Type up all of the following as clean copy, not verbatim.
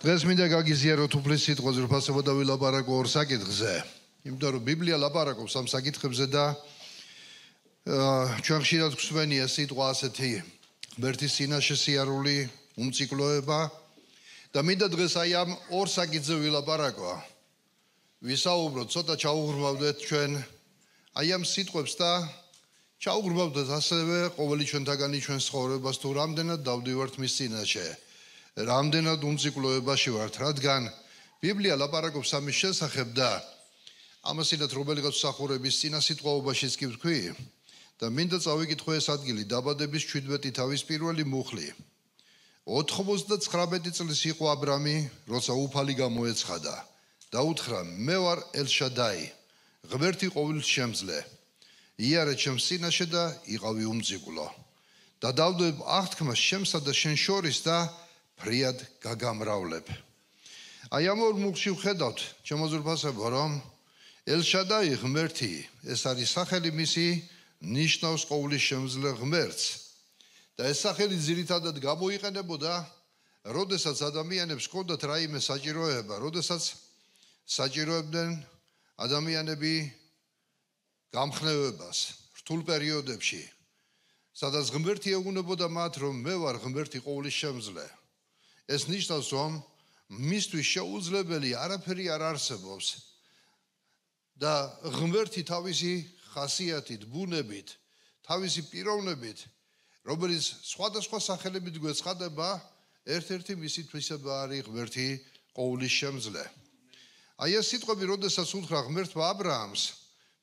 დღეს მინდა გაგიზიაროთ უფლის სიტყვაზე, რფასებო და ვილაპარაკო ორ საკითხზე. იმიტომ რომ ბიბლია ლაპარაკობს ამ საკითხებზე და ჩვენ ხშირად გვსმენია სიტყვა ასეთი ღმერთის წინაშე სიარული, უმციკლოება და მინდა დღეს აი ამ ორ საკითხზე ვილაპარაკო. ვისაუბროთ, ცოტა ჩაუღრმავდეთ ჩვენ აი ამ სიტყვებს და ჩაუღრმავდეთ ასევე ყოველი ჩვენთაგანი ჩვენს ცხოვრებას თუ რამდენად დავდივართ მის წინაშე. რამდენად უმციკლოებაში ვართ, რადგან ბიბლია ლაპარაკობს ამის შესახებ და ამასინათ რომელიღაც მსახურების წინა სიტყვაობაშიც კი ვთქვი და მინდა წავიკითხო ეს ადგილი დაბადების 17 თავის პირველი მუხლი 99 წლის იყო აბრამი, როცა უფალი გამოეცხადა და უთხრა მე ვარ ელ-შადაი, ღმერთი ყოვლისშემძლე, იარე ჩემს წინაშე და იყავი უმციკლო და დავდებ აღთქმას შემსა და შენ შორის და ფრიად გაგამრავლებ. აი ამ ორ მუხლში ვხედავთ, ჩემოზრფასებო, რომ ელ-შადაი ღმერთი, ეს არის სახელი მისი, ნიშნავს ყოვლისშემძლე ღმერთს. და ეს სახელი ძირითადად გამოიყენებოდა, როდესაც ადამიანებს ჰქონდათ რაიმე საჭიროება, როდესაც საჭიროებდნენ ადამიანები გამხნევებას რთულ პერიოდებში, სადაც ღმერთი ეუბნებოდა მათ, რომ მე ვარ ღმერთი ყოვლისშემძლე. ეს ნიშნავს, რომ მისთვის შეუძლებელი არაფერი არ არსებობს და ღმერთი თავისი ხასიათით, ბუნებით, თავისი პიროვნებით, რომელიც სხვადასხვა სახელებით გვეცხადება, ერთ-ერთი მისი თვისება არის ღმერთი ყოვლისშემძლე. აი ეს სიტყვები, როდესაც უთხრა ღმერთმა აბრაამს,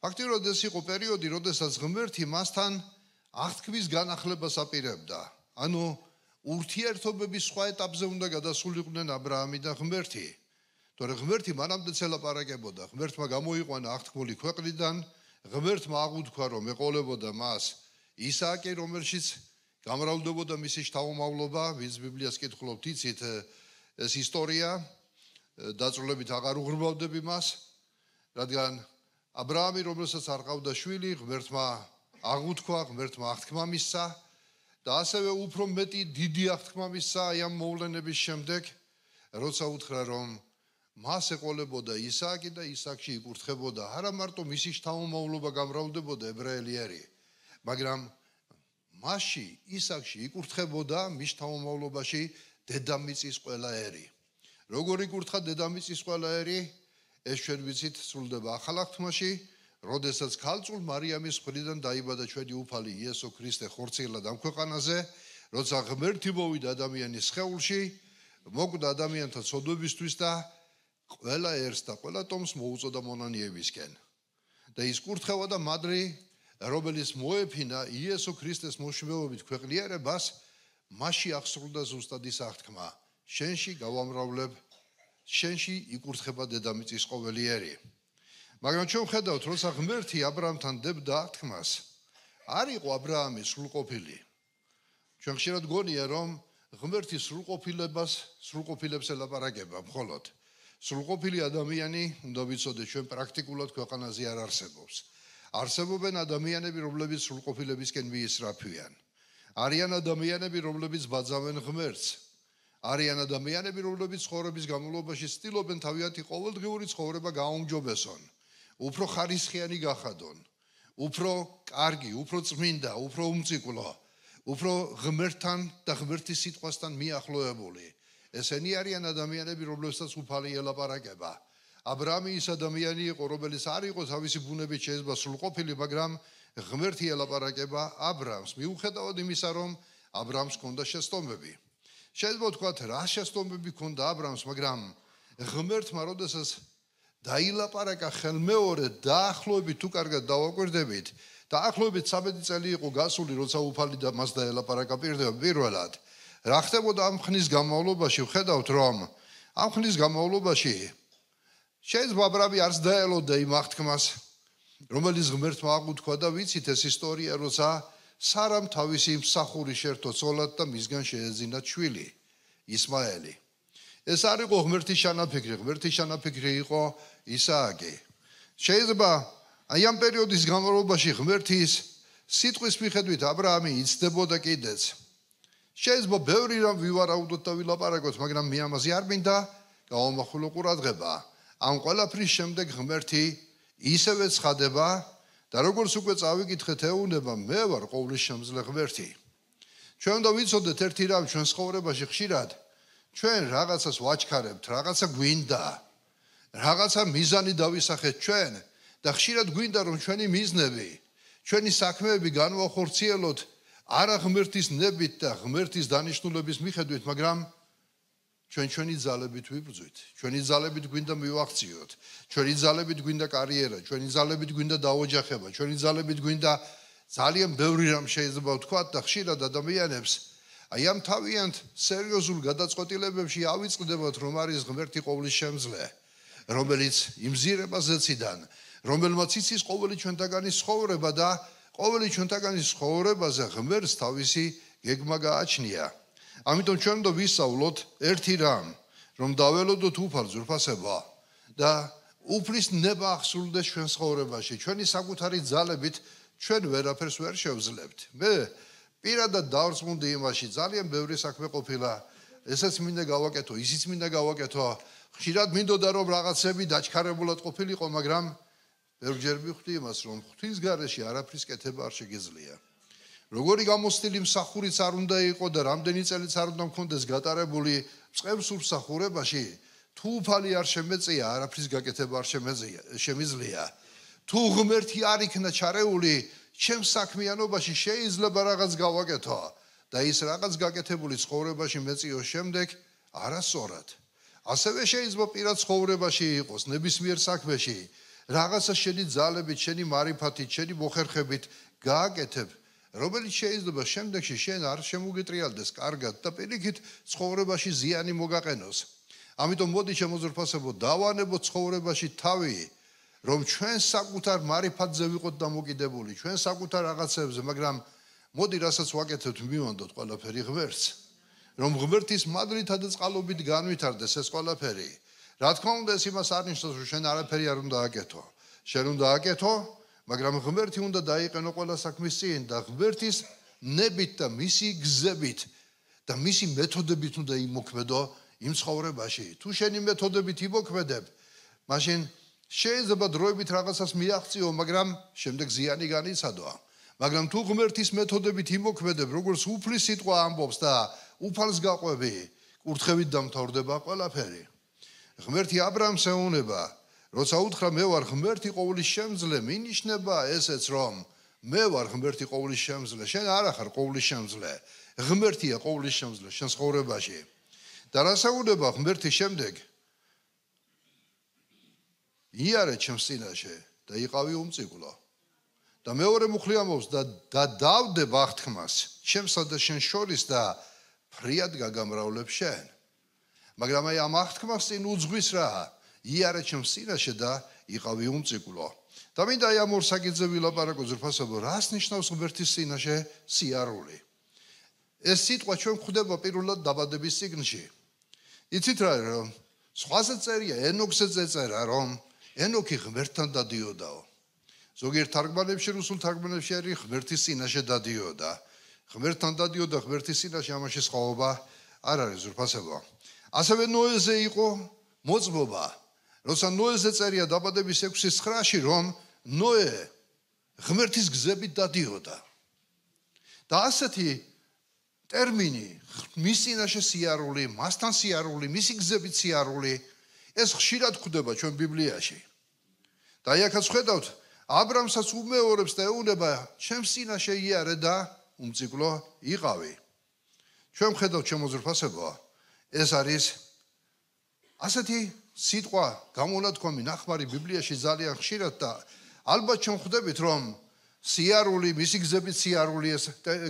ფაქტიურად ეს იყო პერიოდი, როდესაც ღმერთი მასთან აღთქმის განახლებას აპირებდა. ანუ ურთიერთობების სხვა ეტაპზე უნდა გადასულიყვნენ აბრაამი და ღმერთი. თორე ღმერთი მანამდეც ელაპარაკებოდა, ღმერთმა გამოიყვანა აღთქმული ქვეყნიდან, ღმერთმა აღუთქვა, რომ ეყოლებოდა მას ისააკი, რომელშიც გამრავლდებოდა მისი შთამომავლობა, ვინც ბიბლიას კითხულობთ, იცით ეს ისტორია, დაწვრილებით აღარ უღრმავდები მას, რადგან აბრაამი, რომელსაც არ ყავდა შვილი, ღმერთმა აღუთქვა, ღმერთმა აღთქმა მისცა და ასევე უფრო მეტი დიდი აღთქმა მისცა აი ამ მოვლენების შემდეგ, როცა უთხრა, რომ მას ეყოლებოდა ისააკი და ისააკში იკურთხებოდა არა მარტო მისი შთამომავლობა გამრავლდებოდა ებრაელი ერი, მაგრამ მასში ისააკში იკურთხებოდა მის შთამომავლობაში დედამიწის ყველა ერი. როგორ იკურთხა დედამიწის ყველა ერი? ეს ჩვენ ვიცით სრულდება ახალ აღთქმაში, როდესაც ქალწულ მარიამის მხრიდან დაიბადა ჩვენი უფალი იესო ქრისტე ხორციელად ამ ქვეყანაზე, როცა ღმერთი მოვიდა ადამიანის სხეულში, მოკვდა ადამიანთა ცოდვებისთვის და ყველა ერს და ყველა ტომს მოუწოდა მონანიებისკენ. და ის კურთხევა და მადრი, რომელიც მოეფინა იესო ქრისტეს მოშინაურებით ქვეყნიერებას, მასში აღსრულდა ზუსტად ის აღთქმა, შენში გავამრავლებ, შენში იკურთხება დედამიწის ყოველი ერი. მაგრამ ჩვენ ვხედავთ, როცა ღმერთი აბრაამთან დებდა აღთქმას, არ იყო აბრაამი სრულყოფილი. ჩვენ ხშირად გონია, რომ ღმერთი სრულყოფილებს ელაპარაკება მხოლოდ. სრულყოფილი ადამიანი, უნდა ვიცოდეთ, ჩვენ პრაქტიკულად ქვეყანაზე არ არსებობს. არსებობენ ადამიანები, რომლებიც სრულყოფილებისკენ მიისრაფვიან. არიან ადამიანები, რომლებიც ბაძავენ ღმერთს. არიან ადამიანები, რომლებიც ცხოვრების განმავლობაში ცდილობენ თავიანთი ყოველდღიური ცხოვრება გააუმჯობესონ. უფრო ხარისხიანი გახადონ, უფრო კარგი, უფრო წმინდა, უფრო უმციკლო, უფრო ღმერთთან და ღმერთის სიტყვასთან მიახლოებული. ესენი არიან ადამიანები, რომლებსაც უფალი ელაპარაკება. აბრაამი ის ადამიანი იყო, რომელიც არ იყო თავისი ბუნებით შეიძლება სრულყოფილი, მაგრამ ღმერთი ელაპარაკება აბრაამს, მიუხედავად იმისა, რომ აბრაამს ჰქონდა შეცდომები. შეიძლება ვთქვათ, რა შეცდომები ჰქონდა აბრაამს, მაგრამ ღმერთმა, როდესაც დაილაპარაკა ხელმეორედ, დაახლოებით თუ კარგად დავაკვირდებით, დაახლოებით 13 წელი იყო გასული, როცა უფალი და მას დაელაპარაკა პირველად. რა ხდებოდა ამ ხნის განმავლობაში? ვხედავთ, რომ ამ ხნის განმავლობაში შეიძლება აბრაამი არც დაელოდა იმ აღთქმას, რომელიც ღმერთმა აღუთქვა და ვიცით ეს ისტორია, როცა სარამ თავისი მსახური შერთო ცოლად და მისგან შეეძინა შვილი, ისმაელი. ეს არ იყო ღმერთის შანაფიქრი, ღმერთის შანაფიქრი იყო ისააკი. შეიძლება აი ამ პერიოდის განმავლობაში ღმერთის სიტყვის მიხედვით აბრაამი იცდებოდა კიდეც. შეიძლება ბევრი რამ ვივარაუდოთ და ვილაპარაკოთ, მაგრამ მე ამაზე არ მინდა გავამახვილო ყურადღება. ამ ყველაფრის შემდეგ ღმერთი ისევე ცხადება და როგორც უკვე წავიკითხეთ ეუბნება, მე ვარ ყოვლისშემძლე ღმერთი. ჩვენ უნდა ვიცოდეთ ერთი რამ ჩვენ ცხოვრებაში ხშირად ჩვენ რაღაცას ვაჩქარებთ, რაღაცა გვინდა, რაღაცა მიზანი დავისახეთ ჩვენ და ხშირად გვინდა რომ ჩვენი მიზნები, ჩვენი საქმეები განვახორციელოთ არა ღმერთის ნებით და ღმერთის დანიშნულების მიხედვით, მაგრამ ჩვენი ძალებით ვიბრძვით. ჩვენი ძალებით გვინდა მივახციოთ, ჩვენი ძალებით გვინდა კარიერა, ჩვენი ძალებით გვინდა დაოჯახება, ჩვენი ძალებით გვინდა ძალიან ბევრი რამ შეიძლება ვთქვათ და ხშირად ადამიანებს აი ამ თავიანთ სერიოზულ გადაწყვეტილებებში ავიწყდებათ რომ არის ღმერთი ყოვლისშემძლე, რომელიც იმზირება ზეციდან, რომელმაც იცის ყოველი ჩვენთაგანი ცხოვრება და ყოველი ჩვენთაგანი ცხოვრებაზე ღმერთს თავისი გეგმა გააჩნია. ამიტომ ჩვენ უნდა ვისწავლოთ ერთი რამ, რომ დაველოდოთ უფალ ძვირფასება და უფლის ნება ახსრულდეს ჩვენ ცხოვრებაში. ჩვენი საკუთარი ძალებით ჩვენ ვერაფერს ვერ შევძლებთ. მე პირადად დავსმუნდი იმაში, ძალიან ბევრი საქმე ყოფილა, ესაც მინდა გავაკეთო, ისიც მინდა გავაკეთო. ხშირად მინდოდა რომ რაღაცები დაჩქარებულად ყოფილიყო, მაგრამ ბევრჯერ მივხვდი იმას, რომ ღვთის გარეშე არაფრის კეთება არ შეგეძლია. როგორი გამოცდილი მსახურიც არ უნდა იყოს და რამდენი წელიც არ უნდა მქონდეს გატარებული წყევსურ მსახურებაში, თუ უფალი არ შემეწია, არაფრის გაკეთება არ შემიძლია. თუ ღმერთი არ იქნა ჩარეული ჩემს საქმიანობაში, შეიძლება რაღაც გავაკეთო და ის რაღაც გაკეთებული ცხოვრებაში მეწიოს შემდეგ არასწორად. ასევე შეიძლება პირად ცხოვრებაში იყოს, ნებისმიერ საქმეში, რაღაცა შენი ძალებით, შენი მარიფათით, შენი მოხერხებით გააკეთებ, რომელიც შეიძლება შემდეგში შენ არ შემოგიტრიალდეს კარგად და პირიქით ცხოვრებაში ზიანი მოგაყენოს. ამიტომ მოდი შემოძვრფასებო, დავანებოთ ცხოვრებაში თავი, რომ ჩვენ საკუთარ მარიფათზე ვიყოთ დამოკიდებული, ჩვენ საკუთარ რაღაცებზე, მაგრამ მოდი რასაც ვაკეთებთ, მივანდოთ ყველაფერი ღმერთს, რომ ღმერთის მადლითა და წყალობით განვითარდეს ეს ყველაფერი. რა თქმა უნდა, ეს იმას არ ნიშნავს, რომ შენ არაფერი არ უნდა აკეთო. შენ უნდა აკეთო, მაგრამ ღმერთი უნდა დაიყენო ყველა საქმის წინ და ღმერთის ნებით და მისი გზებით და მისი მეთოდებით უნდა იმოქმედო იმ ცხოვრებაში. თუ შენი მეთოდებით იმოქმედებ, მაშინ შეიძლება დროებით რაღაცას მიაღწიო, მაგრამ შემდეგ ზიანი განიცადო. მაგრამ თუ ღმერთის მეთოდებით იმოქმედებ, როგორც უფლის სიტყვა ამბობს და უფალს გაყვები, კურთხევით დამთავრდება ყველაფერი. ღმერთი აბრაამს ეუბნება, როცა უთხრა მე ვარ ღმერთი ყოვლისშემძლე, მინიშნება ესეც რომ მე ვარ ღმერთი ყოვლისშემძლე, შენ არ ახარ ყოვლისშემძლე, ღმერთია ყოვლისშემძლე შენ ცხოვრებაში. და რას ეუბნება ღმერთი შემდეგ? იარე ჩემს წინაშე და იყავი უმწიკლო. და მეორე მუხლი ამბობს და დავდე ბახთქმას ჩემსა და შენ შორის და ფრიად გაგამრავლებ შენ. მაგრამ აი ამ აღთქმას წინ უძღვის რა? იარე ჩემს წინაშე და იყავი უმწიკლო. და მინდა აი ამ ორ საკითხზე ვილაპარაკო ძვირფასებო, რას ნიშნავს ღმერთის წინაშე სიარული? ეს სიტყვა ჩვენ გვხვდება პირველად დაბადების წიგნში. იცით რა, რომ სხვაზე წერია, ენოქზე წეწერა, რომ ენოქი ღმერთთან დადიოდაო. ზოგიერთ თარგმანებში, რუსულ თარგმანებში არის ღმერთის წინაშე დადიოდა. ღმერთთან დადიოდა, ღმერთის წინაშე ამაში სხვაობა არ არის ძვირფასებო. ასევე ნოეზე იყო მოწმობა. როცა ნოეზე წერია დაბადების 6:9-ში, რომ ნოე ღმერთის გზებით დადიოდა. და ასეთი ტერმინი, მის წინაშე სიარული, მასთან სიარული, მისი გზებით სიარული, ეს ხშირად გვხვდება ჩვენ ბიბლიაში. და აი აქაც ხედავთ, აბრამსაც უმეორებს და ეუბნება, ჩემს წინაშე იარე და უმწიკლო იყავი. ჩვენ ვხედავთ შემოძვრფასებო, ეს არის ასეთი სიტყვა გამონათქვამი ნახმარი ბიბლიაში ძალიან ხშირად და ალბათ ჩვენ ხვდებით რომ სიარული, მისი გზებით სიარული ეს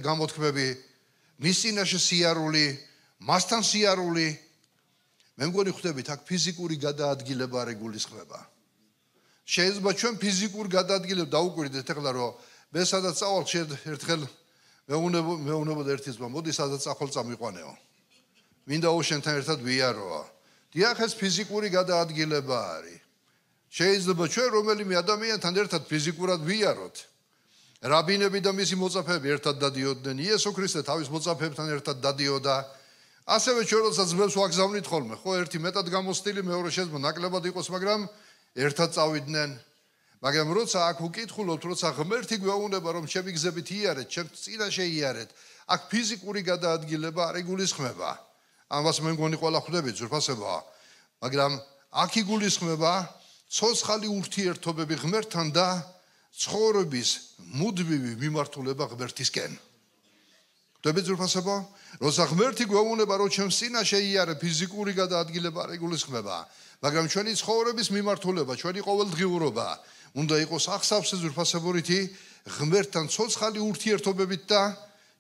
გამოთქმები, მის წინაშე სიარული, მასთან სიარული, მე მგონი ხვდებით აქ ფიზიკური გადაადგილება არ იგულისხმება. შეიძლება ჩვენ ფიზიკურ გადაადგილებას დაუკვირდეთ ახლა რომ მე სადაც წავალ ერთხელ მეუბნებოდა ერთი ძმა, მოდი სადაც ახალ წამიყვანეო. მინდა შენთან ერთად ვიაროა. დიახ, ეს ფიზიკური გადაადგილება არის. შეიძლება ჩვენ რომელიმე ადამიანთან ერთად ფიზიკურად ვიაროთ. რაბინები და მისი მოწაფეები ერთად დადიოდნენ, იესო ქრისტე თავის მოწაფეებთან ერთად დადიოდა. ასევე ჩვენ როდესაც ძმებს ვაგზავნით ხოლმე, ხო, ერთი მეტად გამოცდილი, მეორე შეძმა ნაკლებად იყოს, მაგრამ ერთად წავიდნენ. მაგრამ როცა აქ უკითხულობთ, როცა ღმერთი გვეუბნება, რომ ჩემი გზებით იარეთ, ჩემ წინაშე იარეთ, აქ ფიზიკური გადაადგილება არ იგულისხმება. ამას მე მგონი ყველა ხვდებით, ზურფასებაა. მაგრამ აქ იგულისხმება ცოცხალი ურთიერთობები ღმერთთან და ცხოვრების მუდმივი მიმართულება ღმერთისკენ. ხვდებით ზურფასებაა? როცა ღმერთი გვეუბნება, რომ ჩემ წინაშე იარე, ფიზიკური გადაადგილება არ იგულისხმება, მაგრამ ჩვენი ცხოვრების მიმართულება, ჩვენი ყოველდღიურობა უნდა იყოს ახსავსე ზურფასებურითი ღმერთთან ცოცხალი ურთიერთობებით და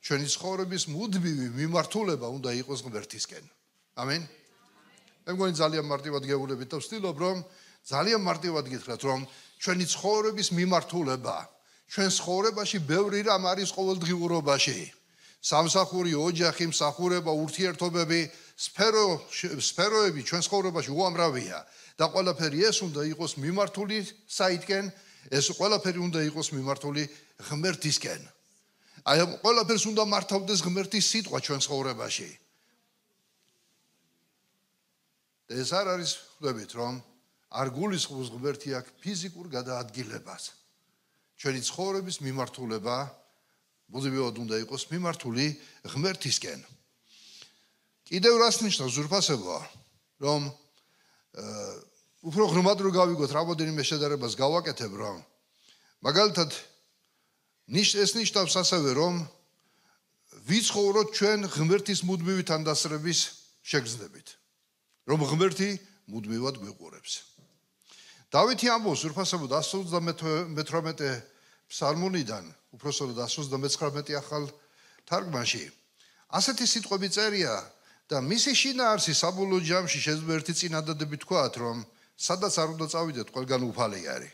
ჩვენი ცხოვრების მუდმივი მიმართულება უნდა იყოს ღმერთისკენ. ამენ. მე მგონი ძალიან მარტივად გეუბნებით და ვცდილობ რომ ძალიან მარტივად გითხრათ რომ ჩვენი ცხოვრების მიმართულება ჩვენ ცხოვრებაში ბევრი რამ არის ყოველდღიურობაში. სამსახური, ოჯახი, მსახურება, ურთიერთობები, სფეროები ჩვენ ცხოვრებაში უამრავია და ყველაფერი ეს უნდა იყოს მიმართული საითკენ, ეს ყველაფერი უნდა იყოს მიმართული ღმერთისკენ. აი ამ ყველაფერს უნდა მართავდეს ღმერთის სიტყვა ჩვენ ცხოვრებაში. ეს არ არის ხვდებით რომ არ გულისხმობს ღმერთი აქ ფიზიკურ გადაადგილებას. ჩვენი ცხოვრების მიმართულება მუდმივად უნდა იყოს მიმართული ღმერთისკენ. კიდევ რას ნიშნავს ზურფასება, რომ უფრო ღრმად რო გავიგოთ, რამოდენიმე შედარებას გავაკეთებ, რომ მაგალითად ეს ნიშნავს ასევე, რომ ვიცხოვროთ ჩვენ ღმერთის მუდმივი თანდასწრების შეგრძნებით, რომ ღმერთი მუდმივად გვიყურებს. დავითი ამბობს ზურფასებო 138 ფსალმუნიდან, უпроსოდ 139 ახალ თარგმანში. ასეთი სიტყვები წერია და მისი შინაარსი საბოლოო ჯამში შეიძლება ერთი წინადადები თქვათ, რომ სადაც არ უნდა წავიდეთ, ყველგან უფალი არის.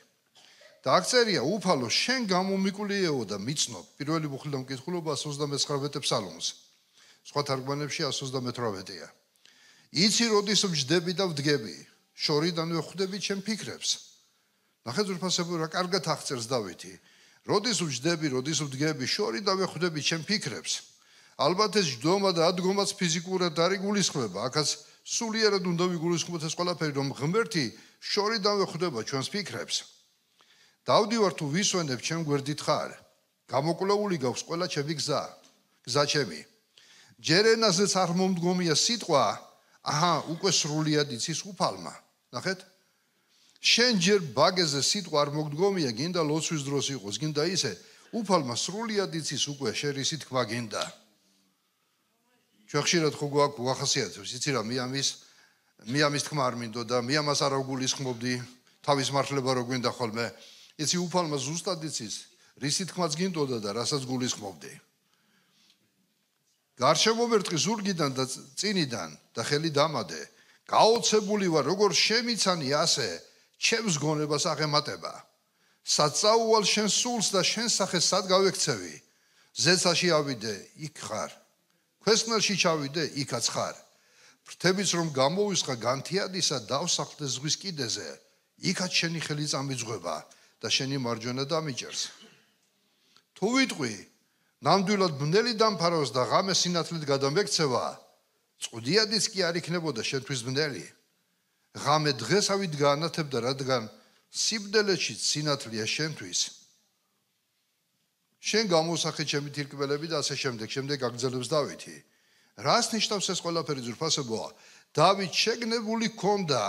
და აქ წერია, უფალო, შენ გამომიკვლიეო და მიცნობ. პირველი მუხლიდან მკითხულობა 139 ფსალმუნს. სხვა თარგმანებში 138-ია. იცი როდის ვჯდები და ვდგები, შორიდანვე ხვდები ჩემ ფიქრებს. ნახეთ ზურფასებო, რა კარგად აღწერს დავითი. როდის ვჯდები, როდის ვდგები, შორიდანვე ხვდები ჩემ ფიქრებს. ალბათ ეს ჯდომა და ადგომაც ფიზიკურად არ იგულისხმება, აქაც სულიერად უნდა ვიგულისხმოთ ეს ყველაფერი, რომ ღმერთი შორიდანვე ხვდება ჩვენს ფიქრებს. დავდივარ თუ ვისვენებ ჩემ გვერდით ხარ, გამოკვლეული გაქვს ყველა ჩემი გზა ჩემი. ჯერ ენაზეც არ მომდგომია სიტყვა, აჰა, უკვე სრულიად იცის უფალმა. ნახეთ? შენ ჯერ ბაგეზე სიტყვა არ მოგდგომია, გინდა ლოცვის დროს იყოს, გინდა ისე, უფალმა სრულიად იცის უკვე შენ რისი თქმა გინდა. ჩვენ ხშირად ხო გვახასიათებს, იცი რა, მე ამის თქმა არ მინდოდა, მე ამას არ ვგულისხმობდი, თავის მართლება რო გვინდა ხოლმე. იცი უფალმა ზუსტად იცის, რისი თქმაც გინდოდა და რასაც გულისხმობდი. გარშემოვერტყი ზურგიდან და წინიდან და ხელი დამადე, გაოცებული ვარ, როგორც შემიცანი ასე, ჩემს გონებას აღემატება. საწაუვალ შენ სულს და შენ სახეს სად გავექცევი? ზეცაში ავიდე, იქ ხარ. ქვესნელში ჩავიდე, იქაც ხარ. ფრთებიც რომ გამოვისხა განთიადისა, დავსახლდე ზღვის კიდეზე, იქაც შენი ხელი წამიძღვება და შენი მარჯვენა დამიჭერს. თუ ვიტყვი, ნამდვილად ბნელი დამფაროს და ღამე სინათლით გადამექცევა, წვდიადიც კი არ იქნებოდა შენთვის ბნელი. ღამე დღესავით გაანათებდა, რადგან სიბდელეშიც სინათლეა შენთვის. შენ გამოსახე ჩემი თირკმელები და ასე შემდეგ აგრძელებს დავითი. რას ნიშნავს ეს ყველაფერი ზურფასებოა? დავით შეგნებული ჰქონდა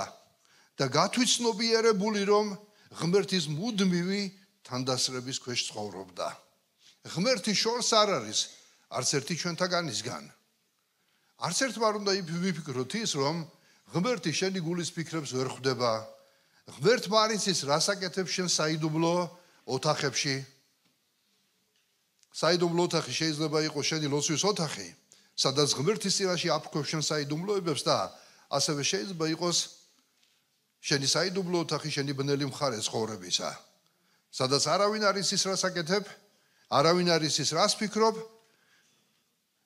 და გათვითცნობიერებული, რომ ღმერთის მუდმივი თანდასწრების ქვეშ ცხოვრობდა. ღმერთი შორს არ არის არც ერთი ჩვენთაგანისგან. არც ერთმა არ უნდა ვიფიქროთ ის, რომ ღმერთი შენი გულის ფიქრებს ვერ ხვდება. ღმერთმა არ იცის, რას აკეთებს შენ საიდუმლო ოთახებში. საიდუმლო ოთახი შეიძლება იყოს შენი ლოცვის ოთახი, სადაც ღმერთის წინაშე აფრქვევ შენ საიდუმლოებებს და ასევე შეიძლება იყოს შენი საიდუმლო ოთახი, შენი ბნელი მხარე ცხოვრებისა, სადაც არავინ არ იცის, რას აკეთებ, არავინ არ იცის, რას ფიქრობ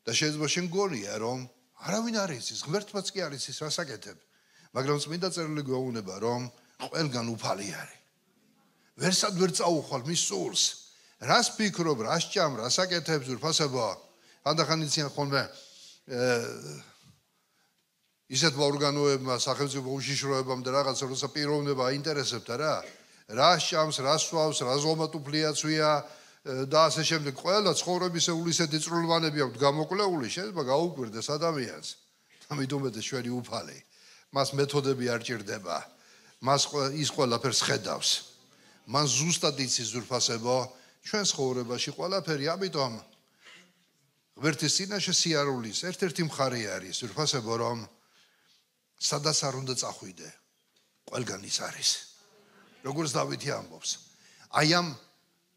და შეიძლება შენ გონია, რომ არავინ არ იცის, ღმერთმაც კი არ იცის, რას აკეთებ, მაგრამ წმინდა წერილი გვეუბნება, რომ ყველგან უფალი არის. ვერსად ვერ წაუხვალ მის სულს. რას ფიქრობ, რას ჭამ, რას აკეთებ ზურფასებო? ხანდახან იციან ხოლმე ისეთმა ორგანოებმა, სახელმწიფო უშიშროებამ და რაღაცა როცა პიროვნება აინტერესებდა რა. რას ჭამს, რას სვავს, რა ზომატუფლიაცვია და ასე შემდეგ. ყველა ცხოვრებისეული ისეთი წრულვანები აქვს გამოკლეული, შეიძლება გაუკვირდეს ადამიანს. ამიტომაც შვენი უფალი. მას მეთოდები არ ჭირდება. მას ის ყველაფერს ხედავს. მან ზუსტად იცის ზურფასებო, ჩვენ ცხოვრებაში ყველაფერი, ამიტომ ღმერთის წინაშე სიარულის ერთ-ერთი მხარე არის ზურფასებო, რომ სადაც არ უნდა წახვიდე, ყველგან ის არის. როგორც დავითი ამბობს, აი ამ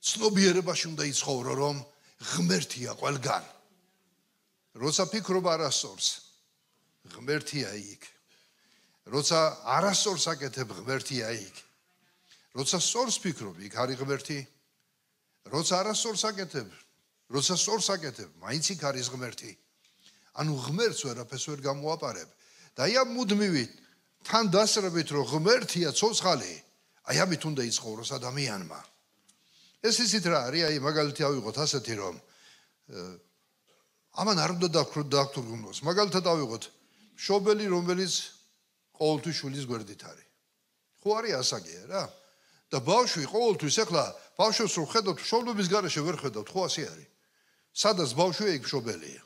ცნობიერებაში უნდა იცხოვრო, რომ ღმერთია ყველგან. როცა ფიქრობ არასწორს, ღმერთია იქ. როცა არასწორს აკეთებ, ღმერთია იქ. როცა სწორს ფიქრობ, იქ არის ღმერთი. როცა არასწორს აკეთებ, როცა სწორს აკეთებ, მაინც იქ არის ღმერთი. ანუ ღმერთს ვერაფერს ვერ გამოაპარებ. და აი ამ მუდმივით თან დასწრებით, რომ ღმერთია ცოცხალი, აი ამით უნდა იცხოვროს ადამიანმა. ეს ისიც რა არის, აი მაგალითი ავიღოთ ასეთი, რომ ამან არ უნდა დაგთურგუნოს. მაგალითად ავიღოთ მშობელი, რომელიც ყოველთვის შვილის გვერდით არის. ხო არის ასაგია რა. და ბავშვი ყოველთვის ეხლა ბავშვს რო ხედავთ, მშობლების გარეშე ვერ ხედავთ, ხო ასე არის. სადაც ბავშვია, იქ მშობელია.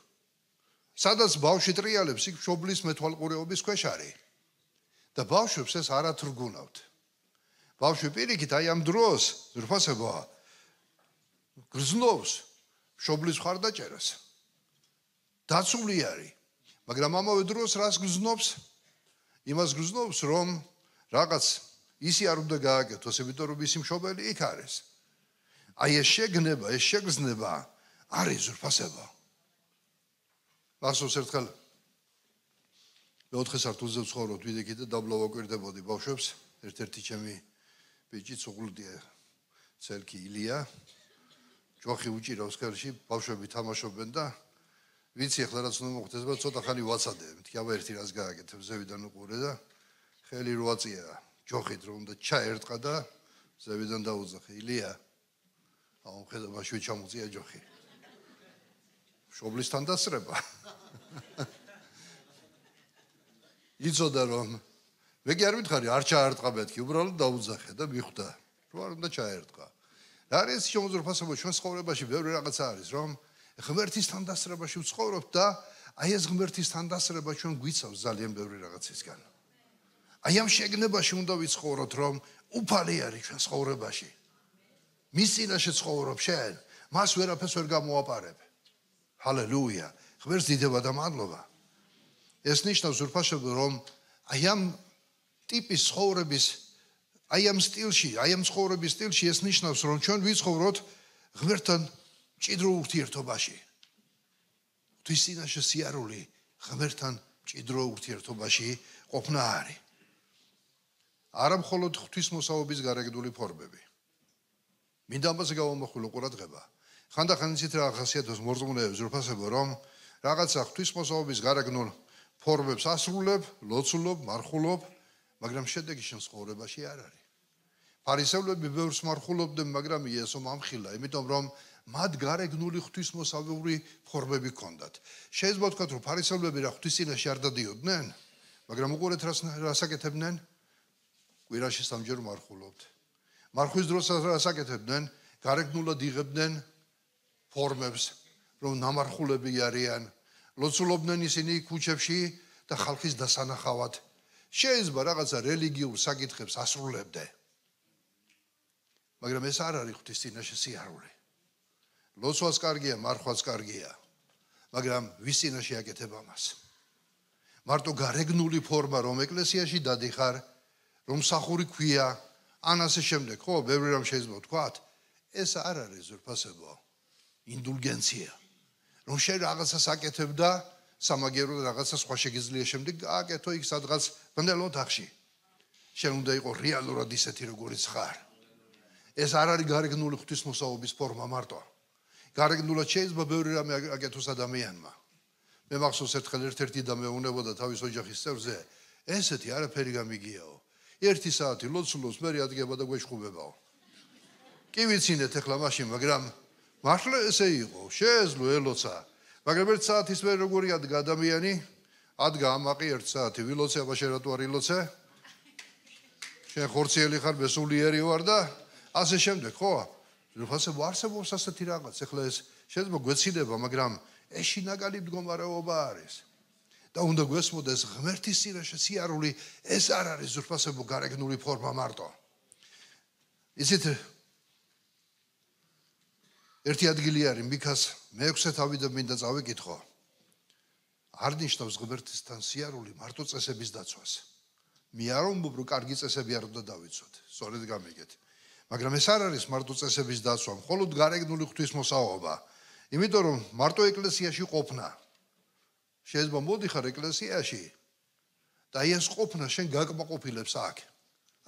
სადაც ბავშვი ტრიალებს, იქ მშობლის მეთვალყურეობის ქვეშ არის. და ბავშვებს ეს არ ათრგუნავთ. ბავშვი პირიქით აი ამ დროს ზურფასებოა გრძნობს მშობლის მხარდაჭერას. დაცული არის. მაგრამ ამავე დროს რას გრძნობს? იმას გრძნობს, რომ რაღაც ისი არ უნდა გააკეთოს, იმიტომ რომ ისი მშობელი იქ არის. აი ეს შეგნება, ეს შეგრძნება არის ზურფასებო. მახსოვს ერთხელ მეოთხე სართულზე ვცხოვრობ, ვიდექი და დაბლა ვაკვირდებოდი ბავშვებს. ერთ-ერთი ჩემი ბიჭი ცუღლდია, ცელქი ილია. ჯოხი უჭირავს ხელში, ბავშვები თამაშობენ და ვიცი ახლა რაც უნდა მოხდეს, მაგრამ ცოტა ხანი ვაცადე. მეთქი აბა ერთი რას გააკეთებ, ზევიდან უყურე და ხელი რო აწია ჯოხით რომ უნდა ჩაერტყა და ზევიდან დაუძახე. ილია, აუ ხედა ბავშვი ჩამოწია ჯოხი. მშობლისთან დასწრება. იცოდა რომ მე კი არ მითხარი, არ ჩაერტყა მეთქი, უბრალოდ დაუძახე და მიხვდა, რომ არ უნდა ჩაერტყა. რა არის შემოძრფასება ჩვენ ცხოვრებაში ბევრი რაღაცა არის, რომ ღმერთისთან დასწრებაში ვცხოვრობთ და აი ეს ღმერთისთან დასწრება ჩვენ გვიცავს ძალიან ბევრი რაღაცისგან. აი ამ შეგნებაში უნდა ვიცხოვროთ, რომ უფალი არის ჩვენ ცხოვრებაში. მის წინაშე ცხოვრობ შენ, მას ვერაფერს ვერ გამოაპარებ. ჰალელუია. ღმერთს დიდება და მადლობა. ეს ნიშნავს ზურფასებო, რომ აი ამ ტიპის ცხოვრების, აი ამ სტილში, აი ამ ცხოვრების სტილში ეს ნიშნავს, რომ ჩვენ ვიცხოვროთ ღმერთთან მჭიდრო ურთიერთობაში. ღვთის წინაშე სიარული ღმერთთან მჭიდრო ურთიერთობაში ყოფნა არის. არა მხოლოდ ღვთისმოსაობის გარეგნული ფორმები. მინდა ამაზე გავამახვილო ყურადღება. ხანდახან იცით რა ახასიათებს მორწმუნეებს ზურფასებო, რომ რაღაცა ღვთისმოსაობის გარეგნულ ფორმებს ასრულებ, ლოცულობ, მარხულობ, მაგრამ შედეგი შენ ცხოვრებაში არ არის. ფარისევლები ბევრს მარხულობდნენ, მაგრამ იესო მომხილა, იმიტომ რომ მათ გარეგნული ღვთისმოსავური ფორმები ჰქონდათ. შეიძლება ვთქვათ, რომ ფარისევლები რა ღვთის წინაშე არ დადიოდნენ, მაგრამ უყურეთ რას აკეთებდნენ? კვირაში სამჯერ მარხულობთ. მარხვის დროს რას აკეთებდნენ? გარეგნულად იღებდნენ ფორმებს, რომ ნამარხულები არიან. ლოცულობდნენ ისინი ქუჩებში და ხალხის დასანახავად. შეიძლება რაღაცა რელიგიურ საკითხებს ასრულებდე. მაგრამ ეს არ არის ღვთის წინაშე სიარული. ლოცვაც კარგია, მარხვაც კარგია, მაგრამ ვის წინაშე აკეთებ ამას? მარტო გარეგნული ფორმა, რომ ეკლესიაში დადიხარ, რომ მსახური ქვია, ან ასე შემდეგ, ხო, ბევრი რამ შეიძლება ვთქვათ, ეს არ არის ზურფასებო, ინდულგენცია. რომ შენ რაღაცას აკეთებ და სამაგერო რაღაცა სხვა შეგიძლია შემდეგ გააკეთო იქ სადღაც ბნელო თახში. შენ უნდა იყო რეალურად ისეთი როგორიც ხარ. ეს არ არის გარეგნული ღვთისმოსაობის ფორმა მარტო. გარეგნულად შეიძლება ბევრი რამე აკეთოს ადამიანმა. მე მახსოვს ერთხელ ერთ-ერთი და მეუნებოდა თავის ოჯახის წევრზე, ესეთი არაფერი გამიგიაო. 1 საათი ლოცულობს, მე ადგება და გვეშხუბებაო. კი ვიცინეთ ახლა მაშინ, მაგრამ მართლა ესე იყო, შეეძლო ელოცა. მაგრამ ერთ საათის მერე როგორი ადგა ადამიანი? ადგა ამაყი ერთ საათი, ვილოცე აბა შენ რატო არ ილოცე? შენ ხორციელი ხარ, ბესულიერი ვარ და ასე შემდეგ, ხო? როცა არსებობს ასეთი რაღაც, ახლა ეს შეიძლება გვეციდება, მაგრამ ეს შინაგანი მდგომარეობა არის. და უნდა გვესმოდეს ღმერთის წინაშე სიარული, ეს არ არის ზურფასებო გარეგნული ფორმა მარტო. ისეთ ერთი ადგილი არის მიქას მე-6 თავიდან მინდა წავიკითხო. არ ნიშნავს ღმერთისთან სიარული მარტო წესების დაცვას. მე არ ვამბობ, რომ კარგი წესები არ უნდა დავიცვათ, სწორედ გამიგეთ. მაგრამ ეს არ არის მარტო წესების დაცვა, მხოლოდ გარეგნული ღვთისმოსაობა. იმიტომ რომ მარტო ეკლესიაში ყოფნა. შეიძლება მოდიხარ ეკლესიაში და ეს ყოფნა შენ გაკმაყოფილებს აქ.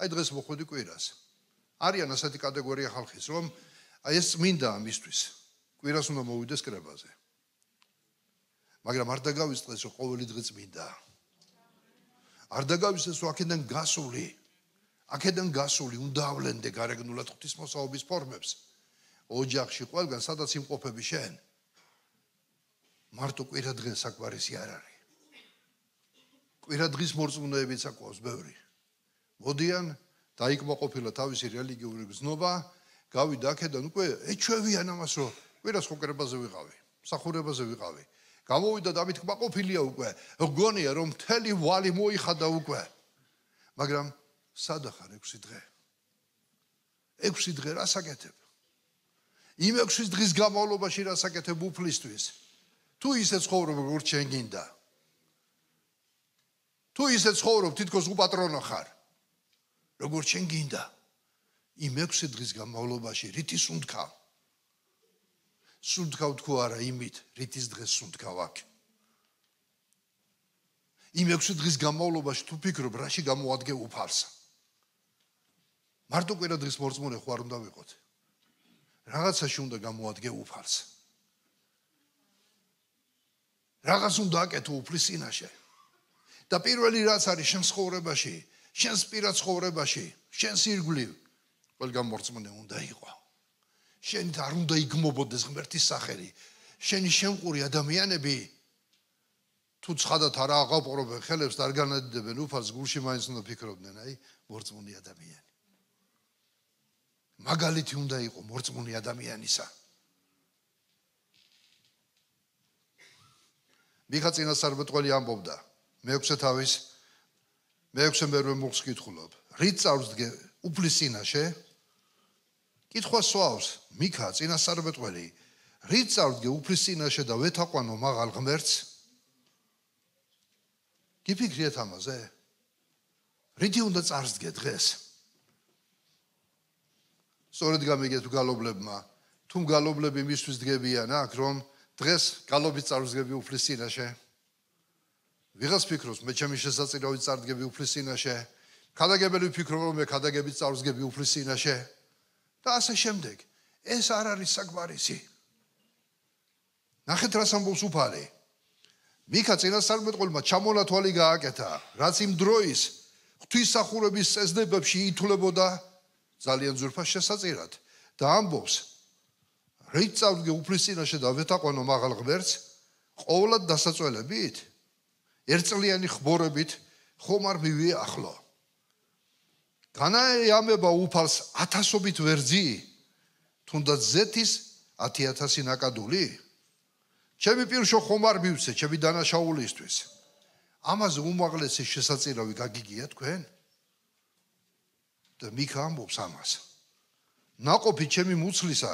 აი დღეს მოხვედი კვირას. არიან ასეთი კატეგორია ხალხის, რომ აი ეს წმინდა ამისთვის. კვირას უნდა მოვიდეს კრებაზე. მაგრამ არ დაგავიწყდეს, რომ ყოველი დღე წმინდაა. არ დაგავიწყდეს, რომ აქედან გასული უნდა ავლენდე გარეგნულად ღვთისმოსაობის ფორმებს. ოჯახში ყველგან სადაც იმყოფები შენ. მარტო კვირა დღე საკვარისი არ არის. კვირა დღის მორწმუნეებიც აკვავს ბევრი. მოდიან დაიკმაყოფილა თავისი რელიგიური გზნობა, გავიდა აქედან უკვე ეჩვევიან ამას, რომ კვირას ხო კრებაზე ვიყავი, მსახურებაზე ვიყავი. გამოვიდა და ამით კმაყოფილია უკვე. გონია რომ მთელი ვალი მოიხადა უკვე. მაგრამ სადახარ 6 დღე? 6 დღე რას აკეთებ? იმ 6 დღის განმავლობაში რას აკეთებ უფლისთვის? თუ ისე ცხოვრობ, როგორც შენ გინდა. თუ ისე ცხოვრობ, თითქოს უპატრონო ხარ. როგორც შენ გინდა. იმ 6 დღის განმავლობაში რითი სუნთქავ? სუნთქავ თქო არა იმით, რითის დღეს სუნთქავ აქ. იმ 6 დღის განმავლობაში თუ ფიქრობ, რაში გამოადგე უფალს. მარტო კვირა დღის მორწმუნე ხო არ უნდა ვიყოთ. რაღაცაში უნდა გამოადგე უფალს. რაღაც უნდა აკეთო უფლის წინაშე. და პირველი რაც არის შენ ცხოვრებაში, შენ პირად ცხოვრებაში, შენ ირგვლივ, ყველგან მორწმუნე უნდა იყო. შენ არ უნდა იგმობოდეს ღმერთის სახელი. შენი შემყური ადამიანები თუ ცხადად არ აღაპყრობენ ხელებს და არ განადიდებენ უფალს, გულში მაინც უნდა ფიქრობდნენ, აი, მორწმუნე ადამიანი. მაგალითი უნდა იყო მორწმუნე ადამიანისა. მიხა წინასწარმეტყველი ამბობდა, მე-6 თავის, მე-6 მერვე მუხს კითხულობ. რით წავსდგე უფლის წინაშე? კითხვა სვავს, მიქა წინასწარმეტყველი, რით წავსდგე უფლის წინაშე და ვეთაყვანო მაღალ ღმერთს? გიფიქრიეთ ამაზე? რითი უნდა წარსდგე დღეს? სწორედ გამიგეთ გალობლებმა, თუ გალობლები მისთვის დგებიან აქ, რომ დღეს გალობით წარსდგები უფლის წინაშე. ვიღაც ფიქრობს, მე ჩემი შესაძლებლობით წარსდგები უფლის წინაშე. ქადაგებელი ფიქრობს, რომ მე ქადაგებით წარსდგები უფლის წინაშე. და ასე შემდეგ. ეს არ არის საკვარისი. ნახეთ რას ამბობს უფალი. მიქა წინასწარმეტყველმა ჩამონათვალი გააკეთა, რაც იმ დროის ღვთისმსახურების წესდებებში ითვლებოდა ძალიან ძვირფას შესაწირად და ამბობს, რით წავდგე უფლის წინაშე და ვეთაყვანო მაღალ ღმერთს, ყოვლად დასაწველებით, ერთწლიანი ხბორებით ხომ არ მივიახლო. განაეამება უფალს 1000-ობით ვერძი, თუნდაც ზეთის 10,000 ნაკადული. ჩემი პირშო ხომ არ მივცე, ჩემი დანაშაულისთვის. ამაზე უმაღლესი შესაწირავი გაგიგია თქვენ? და მიქა ამბობს ამას. ნაყოფი ჩემი მუცლისა,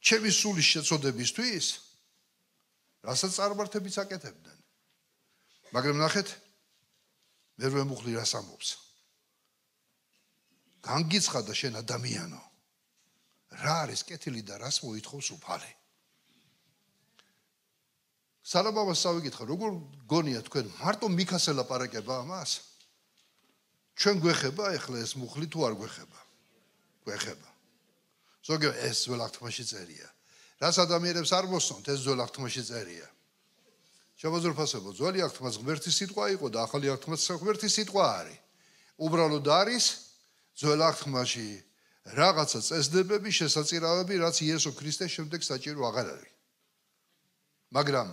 ჩემი სულის შეწოდებისთვის, რასაც წარმართებიც აკეთებდნენ. მაგრამ ნახეთ, მერვე მუხლი რას ამბობს. განგიცხადა შენ ადამიანო, რა არის კეთილი და რას მოითხოვს უფალი. სალაბავას წავიკითხა, როგორ გონია თქვენ, მარტო მიქას ელაპარაკება ამას? ჩვენ გვეხება ეხლა ეს მუხლი თუ არ გვეხება? გვეხება. ზოგადად ეს ძველ აღთქმაში წერია. რას ადამიანებს არ მოსწონთ, ეს ძველ აღთქმაში წერია. შემოძრფასებო, ძველი აღთქმაც ღმერთის სიტყვა იყო და ახალი აღთქმაც ღმერთის სიტყვა არის. უბრალოდ არის ძველ აღთქმაში რაღაცა წესდებები, შესაწირავები, რაც იესო ქრისტეს შემდეგ საჭირო აღარ არის. მაგრამ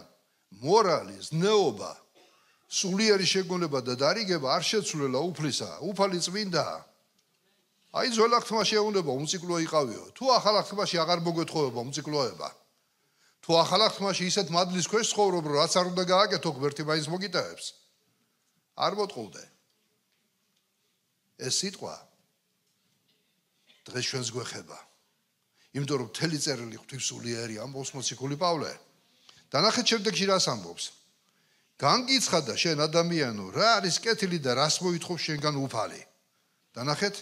მორალი, ზნეობა, სულიერი შეგონება და დარიგება არ შეცვლილა უფლისა, უფალი წმინდაა. აი ძველ აღთქმაში ეუბნება უმციკლო იყავიო. თუ ახალ აღთქმაში აღარ მოგეთხოვება უმციკლოება. თუ ახალ აღთქმაში ისეთ მადლის ქვეშ ცხოვრობ, რომ რაც არ უნდა გააკეთო, ღმერთი მაინც მოგიტევებს. არ მოტყუდე. ეს სიტყვა დღეს ჩვენს გვეხება. იმიტომ რომ მთელი წერილი ღვთისმსულიერი ამბობს მოციქული პავლე. დანახეთ შემდეგში რას ამბობს. განგიცხადა შენ ადამიანო, რა არის კეთილი და რას მოითხოვ შენგან უფალი. დანახეთ,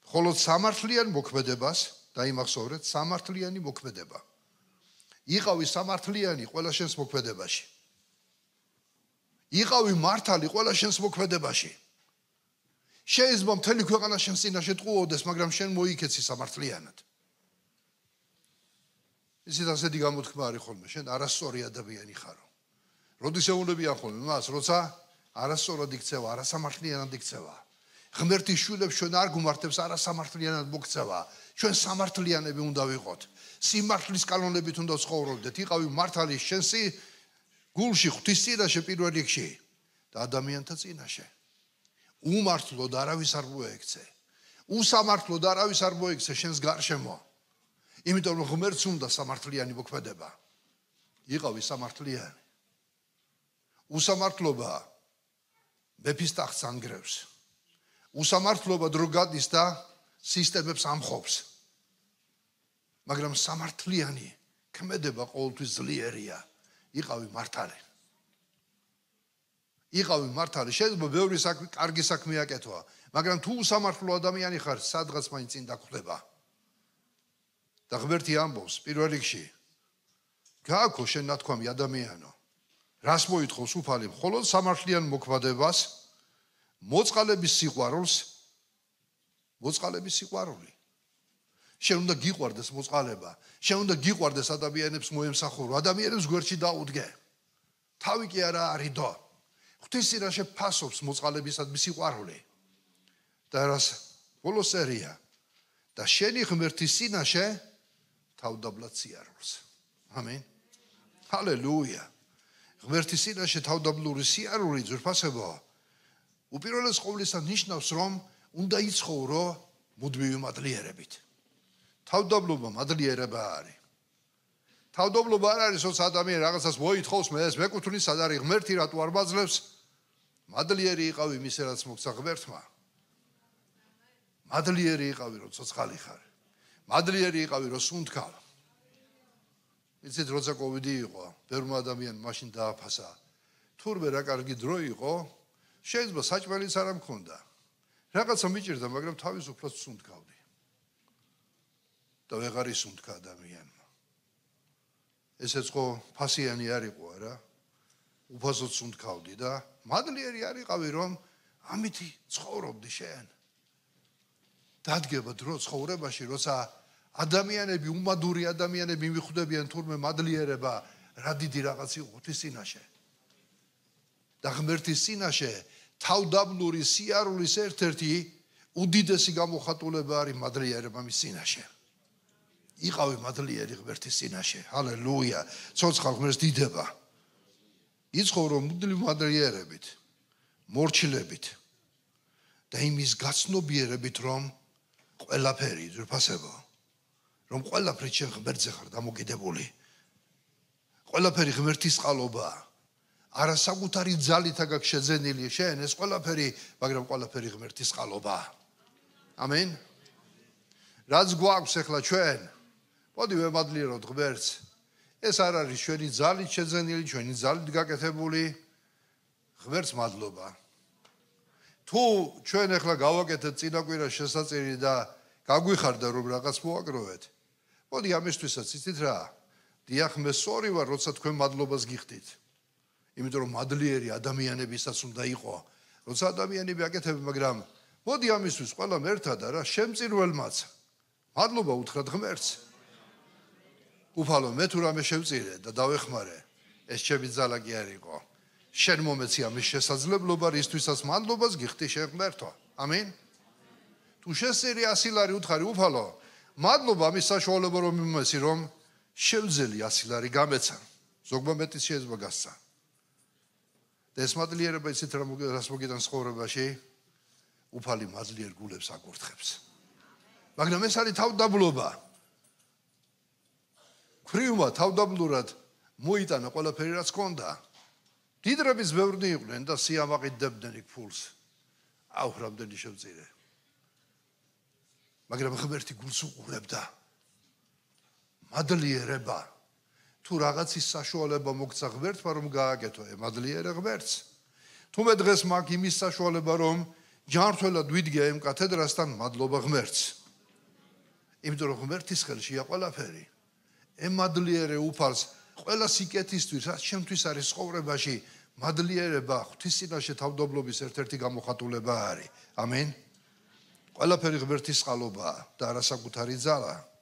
მხოლოდ სამართლიან მოქმედებას დაიმახსოვრეთ, სამართლიანი მოქმედება. იყავი სამართლიანი ყველა შენს მოქმედებაში. იყავი მართალი ყველა შენს მოქმედებაში. შეიძლება მთელი ქვეყანა შენ წინაშე ტყუოდეს, მაგრამ შენ მოიქეცი სამართლიანად. ისიც ასეთი გამოთქმა არის ხოლმე, შენ არასწორი ადამიანი ხარო. როდის ეუბნებიან ხოლმე მას, როცა არასწორად იქცევა, არასამართლიანად იქცევა. ღმერთის შვილებს ჩვენ არ გუმართებს არასამართლიანად მოქცევა. ჩვენ სამართლიანები უნდა ვიყოთ. სიმართლის კანონებით უნდა ცხოვრობდეთ. იყავი მართალი შენსი გულში, ღვთის წინაშე პირველ რიგში და ადამიანთა წინაშე. უმართლოდ არავის არ მოექცე. უსამართლოდ არავის არ მოექცე შენს გარშემო. იმიტომ რომ ღმერთს უნდა სამართლიანი მოქმედება. იყავი სამართლიანი. უსამართლობა მეფის ტახტს ანგრევს. უსამართლობა დრო გადის და სისტემებს ამხობს. მაგრამ სამართლიანი ქმედება ყოველთვის ძლიერია. იყავი მართალი. იყავი მართალი. შეიძლება ბევრი კარგი საქმე აკეთვა, მაგრამ თუ უსამართლო ადამიანი ხარ, სადღაც მაინც წინ დაგხვდება. და ღმერთი ამბობს პირველ რიგში, გააქო შენ ნათქვამი ადამიანო. რას მოითხოვს უფალი? მხოლოდ სამართლიან მოქმედებას, მოწყალების სიყვარულს, მოწყალების სიყვარული. შენ უნდა გიყვარდეს მოწყალება, შენ უნდა გიყვარდეს ადამიანებს მოემსახურო, ადამიანებს გვერდში დაუდგე. თავი კი არა არიდო. ღვთის წინაშე ფასობს მოწყალებისადმი სიყვარული. და რას ბოლოს წერია და შენი ღმერთის წინაშე თავდაბლად სიარულს. ამენ. ჰალელუია. ღმერთის წინაშე თავდაბლური სიარული ძვირფასებო უპირველეს ყოვლისა ნიშნავს რომ უნდა იცხოვრო მუდმივი მადლიერებით. თავდაბლობა მადლიერება არის. თავდაბლობა არ არის როცა ადამიანი რაღაცას მოითხოვს, მე ეს მეკუთვნის სად არის ღმერთი რატო არ მაძლევს? მადლიერი იყავი მისე რაც მოგცა ღმერთმა. მადლიერი იყავი რომ ცოცხალი ხარ. მადლიერი იყავი რომ სუნთქავ. იცით როცა კოვიდი იყო, ბევრმა ადამიანმა მაშინ დააფასა. თურმე რა კარგი დრო იყო, შეიძლება საჭმელიც არ მქონდა. რაღაცა მიჭირდა, მაგრამ თავისუფლად სუნთქავდი. და ვეღარ ისუნთქა ადამიანმა. ესეც ხო ფასიანი არ იყო არა? უფასოდ სუნთქავდი და მადლიერი არ იყავი რომ ამითი ცხოვრობდი შენ. დადგება დრო ცხოვრებაში, როცა ადამიანები, უმადური ადამიანები მიხვდებიან თურმე მადლიერება რა დიდი რაღაც იყო ღვთის წინაშე. და ღმერთის წინაშე თავდაბლური სიარულის ერთ-ერთი უდიდესი გამოხატულება არის მადლიერება მის წინაშე. იყავი მადლიერი ღმერთის წინაშე. ჰალელუია. ცოცხალ ღმერთს დიდება. იცხოვრო მუდმივი მადლიერებით, მორჩილებით და იმის გაცნობიერებით რომ ყველაფერი ძვირფასებო რომ ყველაფერი შენ ღმერთზე ხარ დამოკიდებული. ყველაფერი ღმერთის წყალობაა. არა საკუთარი ძალით აგაკ შეძენილი შენ ეს ყველაფერი, მაგრამ ყველაფერი ღმერთის წყალობაა. ამენ. რაც გვაქვს ახლა ჩვენ, მოდი ვემადლიეროთ ღმერთს. ეს არ არის ჩვენი ძალით შეძენილი, ჩვენი ძალით გაკეთებული. ღმერთს მადლობა. თუ ჩვენ ახლა გავაკეთეთ წინაკვირას შესაწირი და გაგვიხარდა რომ რაღაც მოაგროვეთ, მოდი ამისთვისაც იცით რა? დიახ, მე სორი ვარ, როცა თქვენ მადლობას გიხდით. იმიტომ რომ მადლიერი ადამიანებისაც უნდა იყო, როცა ადამიანები აკეთებენ, მაგრამ მოდი ამისთვის ყველამ ერთად რა, შემწირველმაც მადლობა უთხრათ ღმერთს. უფალო, მე თუ რამე შევწირე და დავეხმარე, ეს ჩემი ძალა კი არ იყო. შენ მომეცი ამის შესაძლებლობა, რისთვისაც მადლობას გიხდი შენ ღმერთო. ამინ. თუ შესწირი 100 ლარი უთხარი უფალო, მადლობა ამის საშუალება რომ იმესი რომ შევძელი 100 ლარი გამეცა. ზოგმა მეტიც შეიძლება გასცა. და ეს მადლიერება ისეთ რას მოგიდან ცხოვრებაში უფალი მადლიერ გულებს აკურთხებს. მაგრამ ეს არის თავდაბლობა. ქრივმა თავდაბლურად მოიტანა ყველაფერი რაც ჰქონდა. დიდრების ბევრნი იყვნენ და სიამაყიდებდნენ იქ ფულს. აუ რამდენი შევწირე. მაგრამ ღმერთი გულს უყურებდა. მადლიერება თუ რაღაცის საშუალება მოგცა ღმერთმა რომ გააკეთო, მადლიერე ღმერთს. თუმე დღეს მაგ იმის საშუალება რომ ჯანმრთელად ვიდგე ამ კათედრასთან, მადლობა ღმერთს. იმიტომ რომ ღმერთის ხელშია ყველაფერი. მადლიერე უფალს ყველა სიკეთისთვის, რაც ჩემთვის არის ცხოვრებაში, მადლიერება ღვთის წინაშე თავდაბლობის ერთ-ერთი გამოხატულება არის. ამენ. ყველაფერი ღმერთის წყალობაა და არა საკუთარი ძალა.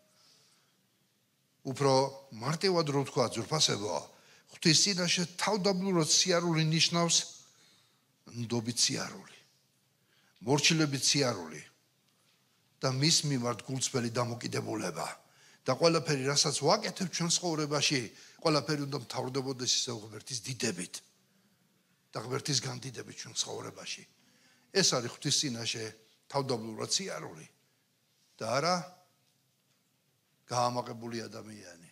უფრო მარტივად რო ვთქვა ძვირფასებო, ღვთის წინაშე თავდაბლურად სიარული ნიშნავს ნდობით სიარული, მორჩილებით სიარული და მის მიმართ გულწრფელი დამოკიდებულება. და ყველაფერი რასაც ვაკეთებ ჩვენ ცხოვრებაში, ყველაფერი უნდა მთავრდებოდეს ისევ ღმერთის დიდებით და ღმერთის განდიდებით ჩვენ ცხოვრებაში. ეს არის ღვთის წინაშე თავდაბლურად სიარული და არა გაამაყებული ადამიანი.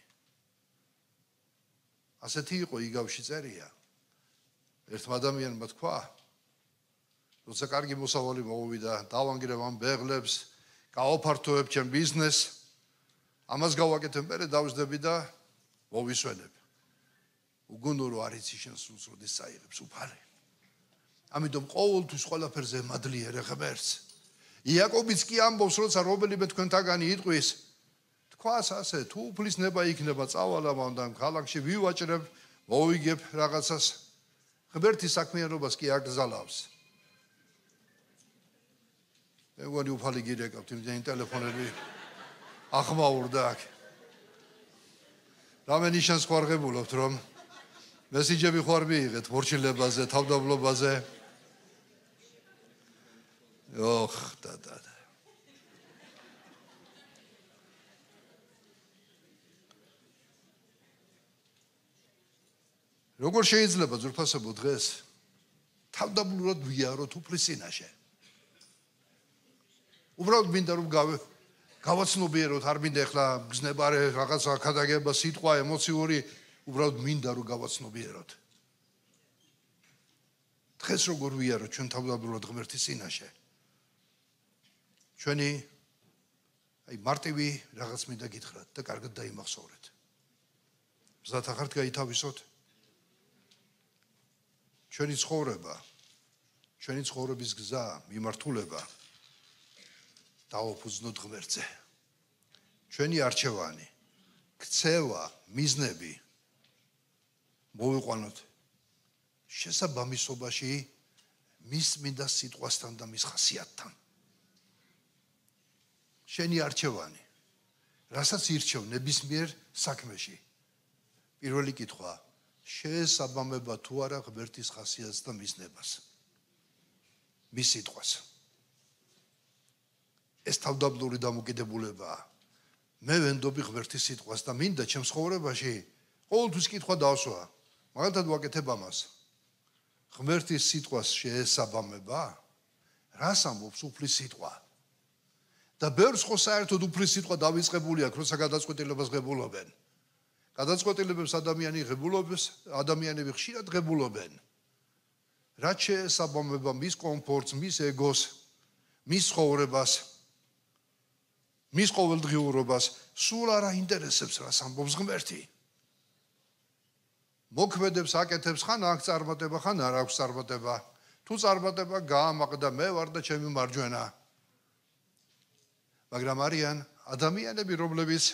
ასეთი იყო იგავში წერია. ერთმა ადამიანმა თქვა, როცა კარგი მოსავალი მოვიდა, დავანგრევ ამ ბეღლებს, გავაფართოებ ჩემ ბიზნესს, ამას გავაკეთებ, მერე დავждები და მოვისვენებ. უგუნურო არ იცი შენ სულს როდის წაიღებს უფალი. ამიტომ ყოველთვის ყველაფერზე მადლიერე ღმერთს. იაკობიც კი ამბობს, როცა რომელიმე თქვენთაგანი იტყვის, თქვას ასე, თუ უფლის ნება იქნება, წავალ ამან ქალაქში ვივაჭრებ, მოვიგებ რაღაცას, ღმერთის საქმიანობას კი აკრძალავს. მე მგონი უფალი გირეკავთ, იმდენი ტელეფონები ახმაურდა აქ. რამე ნიშანს ხوارღებულობთ, რომ მესიჯები ხوار მიიღეთ მორჩილებაზე, თავდაბლობაზე. ოხ, და. როგორ შეიძლება ძვირფასებო დღეს თავდაბლურად ვიაროთ უფლის წინაშე? უბრალოდ მინდა რომ გავაცნობიეროთ, არ მინდა ახლა გზნებარე რაღაცა ქადაგება, სიტყვა, ემოციური, უბრალოდ მინდა რომ გავაცნობიეროთ. დღეს როგორ ვიაროთ ჩვენ თავდაბლურად ღმერთის წინაშე? ჩვენი მარტივი რაღაც მინდა გითხრათ და კარგად დაიმახსოვრეთ. მზად ახართ გაითავისოთ? ჩვენი ცხოვრება, ჩვენი ცხოვრების გზა, მიმართულება დაუფუძნოთ ღმერთზე. ჩვენი არჩევანი, ქცევა, მიზნები მოვიყვანოთ შესაბამისობაში მის მინდა სიტყვასთან და მის ხასიათთან. შენი არჩევანი, რასაც ირჩევ ნებისმიერ საქმეში. პირველი კითხვა, შეესაბამება თუ არა ღმერთის ხასიათს და მიზნებას, მის სიტყვას. ეს თავდაბლური დამოკიდებულებაა. მე ვენდობი ღმერთის სიტყვას და მინდა ჩემ ცხოვრებაში ყოველთვის კითხვა დავსვა. მაგალითად ვაკეთებ ამას. ღმერთის სიტყვას შეესაბამება? რას ამბობს უფლის სიტყვა? და ბევრს ხო საერთოდ უფლის სიტყვა დავიწყებული აქვს, როცა გადაწყვეტილებას ღებულობენ. გადაწყვეტილებებს ადამიანები ხშირად ღებულობენ. რაც შეესაბამება მის კომფორტს, მის ეგოს, მის ცხოვრებას, მის ყოველდღიურობას, სულ არ აინტერესებს, რას ამბობს ღმერთი. მოქმედებს, აკეთებს, ხან აქვს წარმატება, ხან არ აქვს წარმატება. თუ წარმატება გაამაყდა, მე ვარ და ჩემი მარჯვენა. მაგრამ არიან ადამიანები, რომლებიც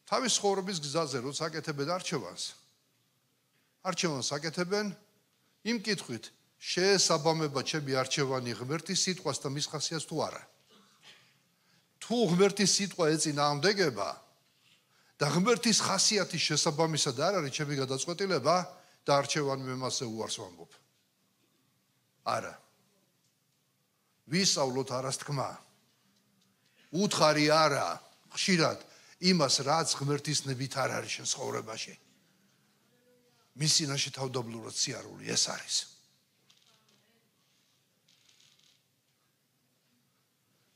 თავის ცხოვრების გზაზე როცა აკეთებენ არჩევანს აკეთებენ იმ კითხვით, შეესაბამება ჩემი არჩევანი ღმერთის სიტყვას და მის ხასიათს თუ არა. თუ ღმერთის სიტყვა ეწინააღმდეგება და ღმერთის ხასიათის შესაბამისად არ არის ჩემი გადაწყვეტილება და არჩევანი მე მასე უარს ვამბობ. არა. ვისწავლოთ არასთქმა. უთხარი არა, ხშირად იმას, რაც ღმერთის ნებით არ არის შენ ცხოვრებაში. მის წინაშე თავდაბლურად სიარული ეს არის.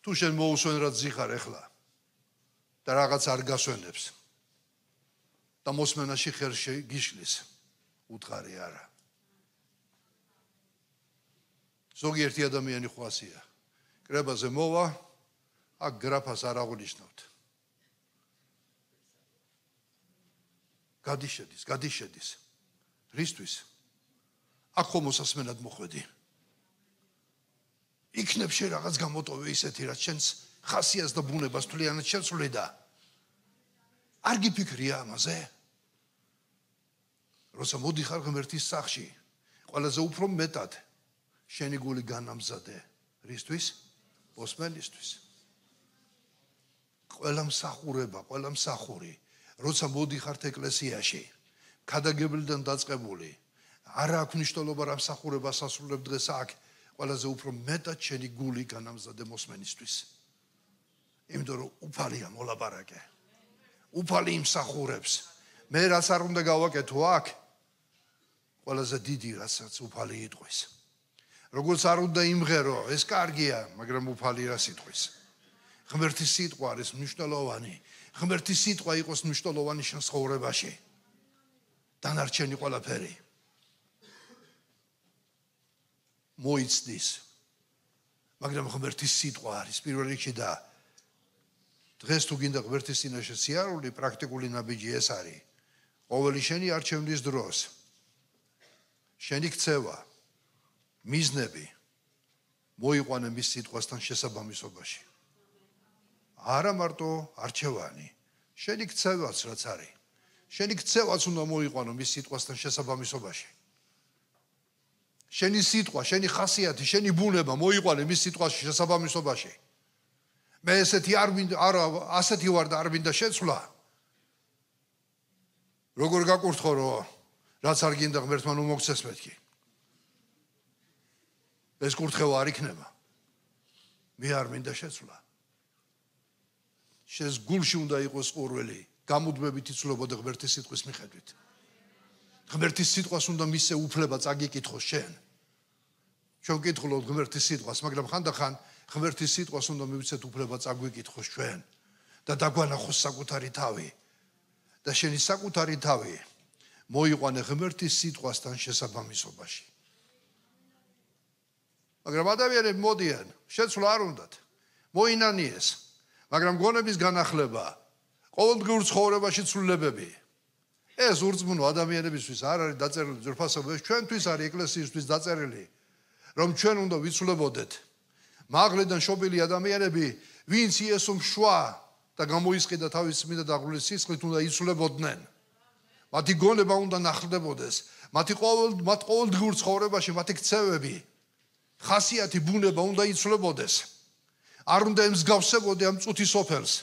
თუ შენ მოусვენრად ზიხარ ახლა და რაღაც არ გასვენებს და მოსმენაში ხერში გიშლის, უთხარი არა. ზოგიერთი ადამიანი ხვასია. კრებაზე მოვა, აქ გრაფას არ აღნიშნავთ. გადიშედის. რისთვის? აქ ხომ მოსასმენად მოხვედი. იქნებ შე რაღაც გამოტოვე ისეთი, რაც შენს ხასიათს და ბუნებას თვლიანად შეცვლი და არ გიფიქრია ამაზე? როცა მოდიხარ ღმერთის სახში, ყველაზე უფრო მეტად შენი გული განამზადე. რისთვის? მოსმენისთვის. ყველა მსახური, როცა მოდიხართ ეკლესიაში, ქადაგებლიდან დაწყებული, არ აქვს მნიშვნელობა რა მსახურებას ასრულებ დღეს აქ, ყველაზე უფრო მეტად შენი გული განამზადე მოსმენისთვის. იმიტომ რომ უფალია მოლაპარაკე. უფალი იმსახურებს. მე რაც არ უნდა გავაკეთო აქ, ყველაზე დიდი რასაც უფალი იტყვის. როგორც არ უნდა იმღერო, ეს კარგია, მაგრამ უფალი რას იტყვის? ღმერთის სიტყვა არის მნიშვნელოვანი. ღმერთის სიტყვა იყოს მნიშვნელოვანი შენ ცხოვრებაში. დანარჩენი ყველაფერი მოიცდის. მაგრამ ღმერთის სიტყვა არის პირველ რიგში და დღეს თუ გინდა ღმერთის წინაშე სიარული, პრაქტიკული ნაბიჯი ეს არის. ყოველი შენი არჩევნის დროს შენი ქცევა, მიზნები მოიყვანე მის სიტყვასთან შესაბამისობაში. არა მარტო არჩევანი, შენი ქცევაც რაც არის. შენი ქცევაც უნდა მოიყვანო მის სიტყვასთან შესაბამისობაში. შენი სიტყვა, შენი ხასიათი, შენი ბუნება მოიყვანე მის სიტყვაში შესაბამისობაში. მე ასეთი ვარ და არ მინდა შეცვლა. როგორ გაკურთხო რომ რაც არ გინდა ღმერთმა ნუ მოგცეს მეთქი. ეს კურთხევა არ იქნება. მე არ მინდა შეცვლა. შენს გულში უნდა იყოს ყურველი, გამუდმებით იცვლებოდე ღმერთის სიტყვის მიხედვით. ღმერთის სიტყვას უნდა მისცე უფლება წაგიკითხოს შენ. ჩვენ ვკითხულობთ ღმერთის სიტყვას, მაგრამ ხანდახან ღმერთის სიტყვას უნდა მივიცეთ უფლება წაგვიკითხოს ჩვენ და დაგვანახოს საკუთარი თავი. და შენი საკუთარი თავი მოიყვანე ღმერთის სიტყვასთან შესაბამისობაში. მაგრამ ადამიანები მოდიან, შეცვლა არ უნდათ. მოინანიეს, მაგრამ გონების განახლება, ყოველდღიურ ცხოვრებაში ცვლილებები. ეს ურწმუნო ადამიანებისთვის არ არის დაწერილი ძვირფასობა, ჩვენთვის არის ეკლესიისთვის დაწერილი, რომ ჩვენ უნდა ვიცვლებოდეთ. მაღლიდან შობილი ადამიანები, ვინც იესო მშვა და გამოისყიდა თავის წმინდა და ღრულის სისხლით უნდა იცვლებოდნენ. მათი გონება უნდა ნახლებოდეს, მათი ყოველდღიურ ცხოვრებაში მათი ქცევები, ხასიათი, ბუნება უნდა იცვლებოდეს. არ უნდა ემსგავსებოდე ამ წუთის სოფელს.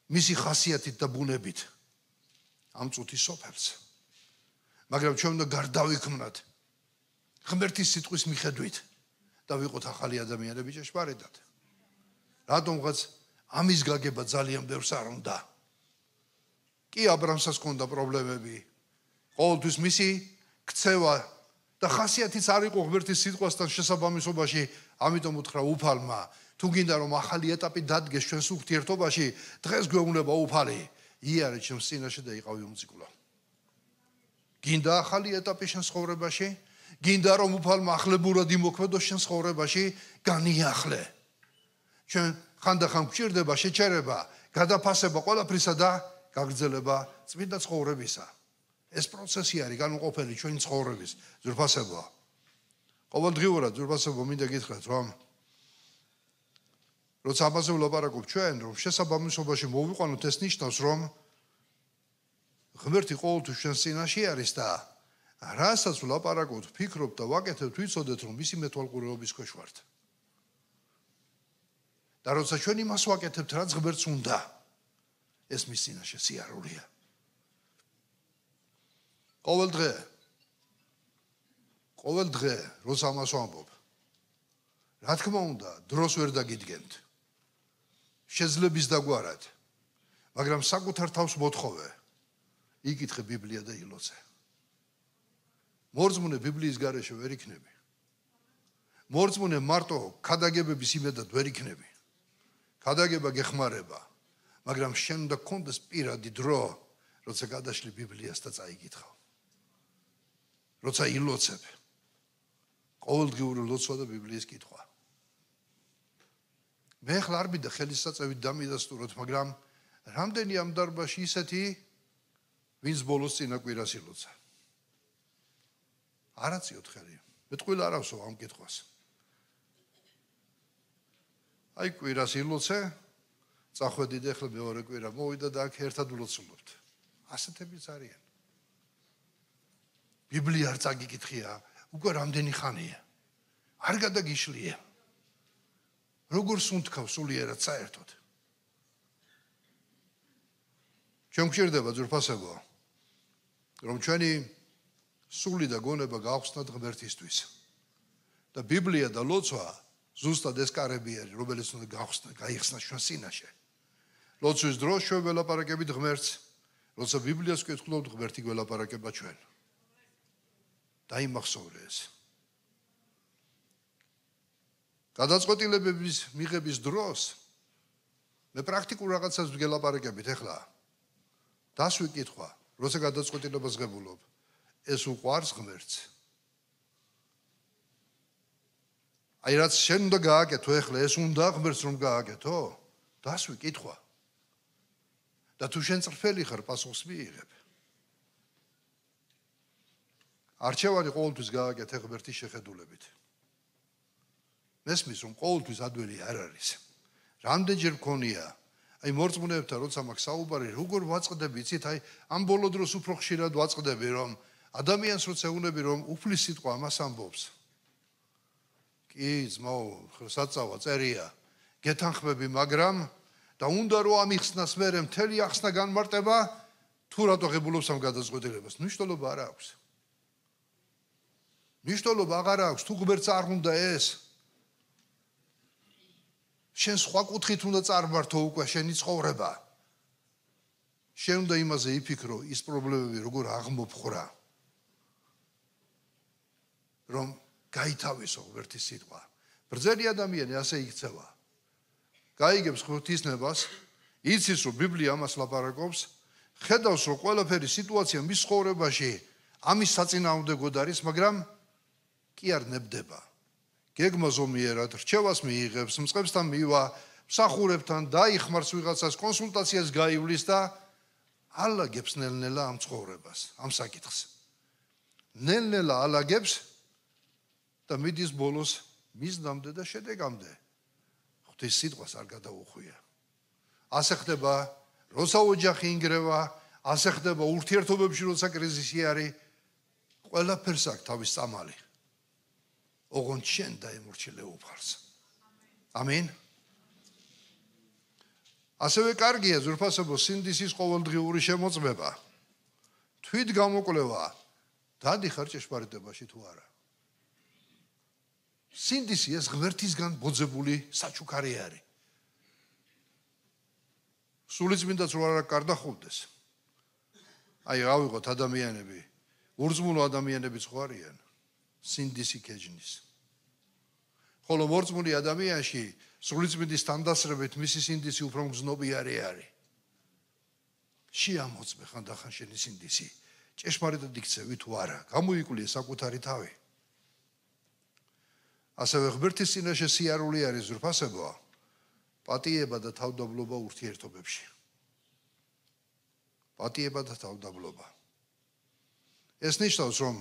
მისი ხასიათით და ბუნებით ამ წუთის სოფელს. მაგრამ ჩვენ უნდა გარდავიქმნათ ღმერთის სიტყვის მიხედვით და ვიყოთ ახალი ადამიანები ჭეშმარიტად. რატომღაც ამის გაგება ძალიან ბევრს არ უნდა. კი აბრამსაც ჰქონდა პრობლემები. ყოველთვის მისი ქცევა და ხასიათიც არ იყო ღმერთის სიტყვასთან შესაბამისობაში, ამიტომ უთხრა უფალმა, თუ გინდა რომ ახალი ეტაპი დადგეს ჩვენს ურთიერთობაში, დღეს გვეუბნება უფალი, იარე ჩემს წინაშე და იყავი უმძიკვლო. გინდა ახალი ეტაპი შენ ცხოვრებაში, გინდა რომ უფალმა ახლებურად იმოქმედოს შენ ცხოვრებაში, განიახლე. ჩვენ ხანდახან გვჭირდება შეჩერება, გადაფასება ყველაფრისა და გაგრძელება წმინდა ცხოვრებისა. ეს პროცესი არის განუყოფელი ჩვენი ცხოვრების ძვირფასება. ყოველდღიურად ძვირფასება მინდა გითხრათ, რომ როცა ამაზე ვლაპარაკობ ჩვენ, რომ შესაბამისობაში მოვიყვანოთ, ეს ნიშნავს, რომ ღმერთი ყოველთვის ჩვენს წინაშე არის და რასაც ვლაპარაკობთ, ვფიქრობთ და ვაკეთებთ, ვიცოდეთ, რომ მისი მეთვალყურეობის ქვეშ ვართ. და როცა ჩვენ იმას ვაკეთებთ, რაც ღმერთს უნდა, ეს მის წინაშე სიარულია. ყოველ დღე, როცა ამას ვამბობ, რა თქმა უნდა, დროს ვერ დაგიდგენთ. შეძლების დაგვარად. მაგრამ საკუთარ თავს მოთხოვე. იკითხე ბიბლია და ილოცე. მორწმუნე ბიბლიის გარეშე ვერ იქნები. მორწმუნე მარტო ქადაგებების იმედად ვერ იქნები. ქადაგება გეხმარება, მაგრამ შენ უნდა გქონდეს პირადი დრო, როცა გადაშლი ბიბლიას და წაიკითხავ. როცა ილოცებ. ყოველდღიური ლოცვა და ბიბლიის კითხვა. მე ხლა არ მინდა ხელისაწევით დამიდასტუროთ, მაგრამ რამდენი ამ დარბაზში ისეთი, ვინც ბოლოს წინა კვირას ილოცა. არ აწიოთ ხელი. მე ტყუილ არ ავსო ამ კითხვას. აი კვირას ილოცე, წახვედით ახლა მეორე კვირა მოვიდა და აქ ერთად ვლოცულობთ. ასეთებიც არიან. ბიბლია არ წაგიკითხია, უკვე რამდენი ხანია. არ გადაგიშლია. როგორ სუნთქავს სულიერად საერთოდ. ჩვენ გვჭირდება ძვირფასებო, რომ ჩვენი სული და გონება გავხსნათ ღმერთისთვის. და ბიბლია და ლოცვა ზუსტად ეს კარები არის, რომელიც უნდა გაიხსნა ჩვენ სინაშე. ლოცვის დროს ჩვენ ველაპარაკებით ღმერთს, როცა ბიბლიას ვკითხულობთ, ღმერთი გველაპარაკება ჩვენ. დაიმახსოვრე ეს. გადაწყვეტილებების მიღების დროს მე პრაქტიკულ რაღაცას ვგელაპარაკებით ახლა. დასვი კითხვა, როცა გადაწყვეტილებას ღებულობ, ეს უყვარს ღმერთს. აი რაც შენ უნდა გააკეთო ახლა, ეს უნდა ღმერთს რომ გააკეთო? დასვი კითხვა. და თუ შენ წრფელი ხარ, პასუხს მიიღებ. არჩევანი ყოველთვის გააკეთე ღმერთის შეხედულებით. მესმის რომ ყოველთვის ადვილი არ არის. რამდენჯერ მქონია, აი მორწმუნეებთან როცა მაქვს საუბარი, როგორ ვაწყდები, იცით, აი ამ ბოლო დროს უფრო ხშირად ვაწყდები, რომ ადამიანს როცა უნები რომ უფლის სიტყვა ამას ამბობს. კი, ძმაო, საწავა წერია, გეთანხმები, მაგრამ და უნდა რომ ამიხსნას მერე მთელი ახსნა განმარტება, თუ რატო ღებულობს ამ გადაწყვეტილებას, მნიშვნელობა არ აქვს. მნიშვნელობა აღარ აქვს, თუ ღმერთს არ უნდა ეს. შენ სხვა კუთხით უნდა წარმართო უკვე შენი ცხოვრება. შენ უნდა იმაზე იფიქრო, ის პრობლემები როგორ აღმოფხრა. რომ გაითავისო ღმერთის სიტყვა. ბრძენი ადამიანი ასე იქცევა. გაიგებს ღვთისნებას, იცის რომ ბიბლია ამას ლაპარაკობს, ხედავს რომ ყველაფერი სიტუაცია მის ცხოვრებაში ამის საწინააღმდეგოდ არის, მაგრამ კი არ ნებდება. გეგმა ზომიერად რჩევას მიიღებს, მწყებსთან მივა, მსახურებთან დაიხმარს ვიღაცას, კონსულტაციას გაივლის და ალაგებს ნელ-ნელა ამ ცხოვრებას, ამ საკითხს. ნელ-ნელა ალაგებს და მიდის ბოლოს მიზნამდე და შედეგამდე. ღვთის სიტყვას არ გადაუხვია. ასე ხდება, როცა ოჯახი ინგრევა, ასე ხდება ურთიერთობებში, როცა კრიზისი არის, ყველაფერს აქვს თავის წამალი. ოღონდ შენ დაემორჩილე უფალს. ამინ. ასევე კარგია ზურფასებო სინდისის ყოველდღიური შემოწმება. თვით გამოკვლევა დადიხარ ჭეშმარიტებაში თუ არა. სინდისი ეს ღმერთისგან ბოძებული საჩუქარი არის. სულიწმინდაც რო არ კარდახოვდეს. აი ავიღოთ ადამიანები, ურწმუნო ადამიანებიც ხო არიან. სინდისი ქეჯნის. ხოლო მორწმუნე ადამიანში სულიწმინდის თანდასწრებით მისი სინდისი უფრო მგზნობიარე არის. შეამოწმე ხანდახან შენი სინდისი. ჭეშმარიტად იქცევი თუ არა, გამოიკვლიე საკუთარი თავი. ასევე ღმერთის წინაშე სიარული არის ზრფასებო, პატიება და თავდაბლობა ურთიერთობებში. პატიება და თავდაბლობა. ეს ნიშნავს, რომ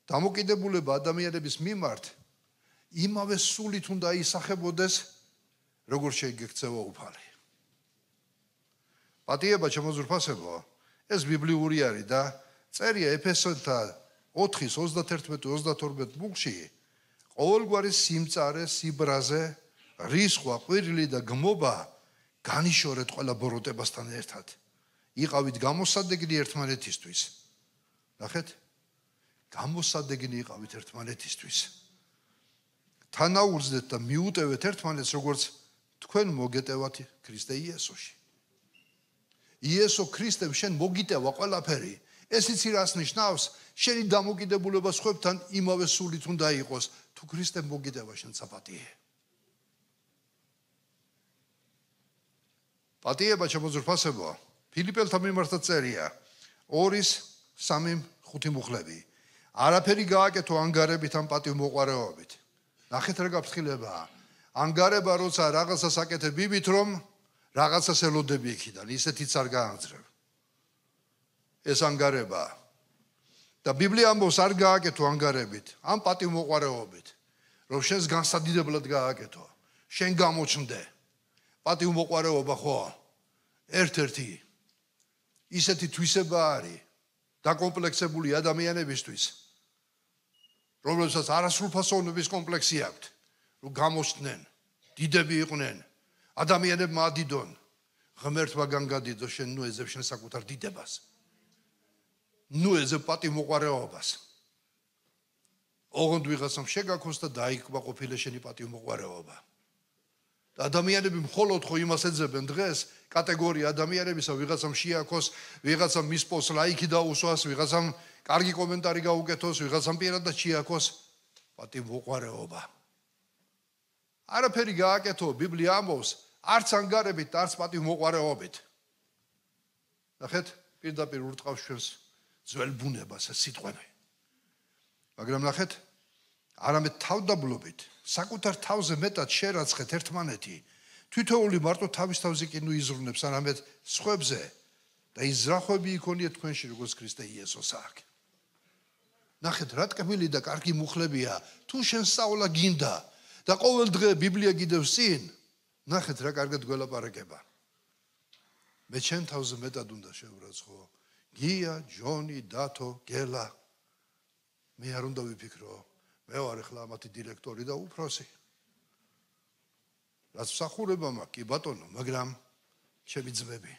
დამოკიდებულება ადამიანების მიმართ იმავე სულით უნდა ისახებოდეს, როგორც შეგექცევა უფალი. პატიება შემოზრფასებო, ეს ბიბლიური არის და წერია ეფესოთა 4:31-32 ბუქში, ყოველგვარი სიმწარე, სიბრაზე, რისხვა, ყვირილი და გმობა განიშორეთ ყველა ბოროტებასთან ერთად. იყავით გამოსადეგნი ერთმანეთისთვის. ნახეთ? გამოსადეგნი იყავით ერთმანეთისთვის. თანაუგრძნეთ და მიუტევეთ ერთმანეთს, როგორც თქვენ მოგეტევათ ქრისტე იესოში. იესო ქრისტემ შენ მოგიტევა ყველაფერი. ეს იცი რას ნიშნავს? შენი დამოკიდებულება სხვებთან იმავე სულით უნდა იყოს, თუ ქრისტემ მოგიტევა შენ საპატიე. პატიება შემოძრფასებო, ფილიპელთა მიმართაც წერია 2:3-5 მუხლები. არაფერი გააკეთო ანგარებით ან პატივმოყვარეობით. ნახეთ რა გაფრთხილებაა. ანგარება როცა რაღაცას აკეთებ იმით, რომ რაღაცას ელოდები იქიდან, ისეთიც არ გააგზრებ. ეს ანგარებაა. და ბიბლია ამბობს არ გააკეთო ანგარებით, ან პატივმოყვარეობით, რომ შენს განსადიდებლად გააკეთო, შენ გამოჩნდე. პატივმოყვარეობა ხო ერთ-ერთი ისეთი თვისება არის დაკომპლექსებული ადამიანებისთვის, რომლებსაც არასრულფასოვნების კომპლექსი აქვთ, რომ გამოჩნდნენ, დიდები იყვნენ, ადამიანებმა ადიდონ, ღმერთმა განგადიდო შენ ნუ ეძებ შენ საკუთარ დიდებას. ნუ ეძებ პატივმოყვარეობას. ოღონდ ვიღაცამ შეგაქოს და დაიკმაყოფილე შენი პატივმოყვარეობა. და ადამიანები მხოლოდ ხო იმას ეძებენ დღეს, კატეგორია ადამიანებისა, ვიღაცამ შეაქოს, ვიღაცამ მის პოსტს ლაიქი დაუსვას, ვიღაცამ კარგი კომენტარი გაუკეთოს, ვიღაცამ პირადად შეაქოს პატივმოყვარეობა. არაფერი გააკეთო, ბიბლია ამბობს, არც ანგარებით, არც პატივმოყვარეობით. ნახეთ, პირდაპირ ურტყავს ჩვენს ძველ ბუნებას ეს სიტყვები. მაგრამ ნახეთ, არამედ თავდაბლობით, საკუთარ თავზე მეტად შერაცხეთ ერთმანეთი, თვითოული მარტო თავის თავზე კი ნუ იზრუნებს, არამედ სხვებზე და იზრახვები იქონიეთ თქვენში, როგორც ქრისტე იესოს აქვს. ნახეთ, რა ტკბილი და კარგი მუხლებია, თუ შენ სწავლა გინდა და ყოველ დღე ბიბლია გიდევს წინ, ნახეთ რა კარგად გველაპარაკება. მე ჩემ თავზე მეტად უნდა შევრაცხო. გია, ჯონი, დათო, გელა. მე არ უნდა ვიფიქრო. მე ვარ ახლა ამათი დირექტორი და უფროსი. რაც მსახურება მაქვს, კი ბატონო, მაგრამ ჩემი ძმები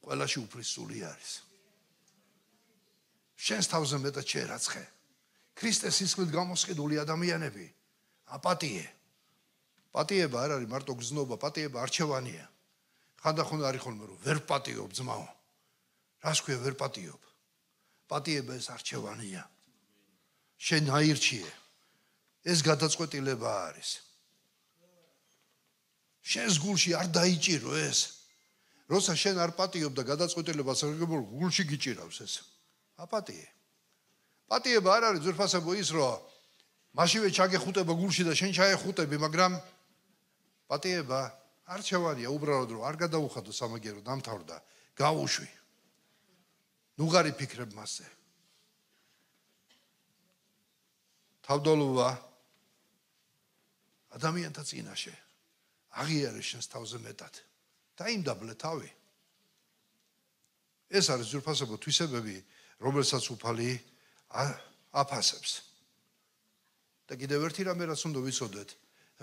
ყველაში უფლისწული არის. შენს თავზე მეტად შერაცხე. ქრისტეს სისხლით გამოსყიდული ადამიანები, აპატიე. პატიება არ არის მარტო გზნობა, პატიება არჩევანია. ხანდახან არის ხოლმე რომ ვერ პატიობ ძმაო. რას ქვია ვერ პატიობ? პატიება ეს არჩევანია. შენ აირჩიე. ეს გადაწყვეტილება არის. შენს გულში არ დაიჭირო ეს. როცა შენ არ პატიობ და გადაწყვეტილებას არ გებო, გულში გიჭირავს ეს. აპატიე. პატიება არ არის ძვირფასებო ის, რომ მაშინვე ჩაგეხუტება გულში და შენ ჩაეხუტები, მაგრამ პატიება არჩევანია, უბრალოდ რომ არ გადაუხადო სამაგერო დამთავრდა, გაუშვი. ნუღარი ფიქრებ მასზე. თავდალობა ადამიანთა წინაშე აღიარეს შენს თავზე მეტად. დაიმდაბლე თავი. ეს არის ძვირფასებო თვისებები, რომელსაც უფალი აფასებს. და კიდევ ერთი რამე რაც უნდა ვიცოდეთ,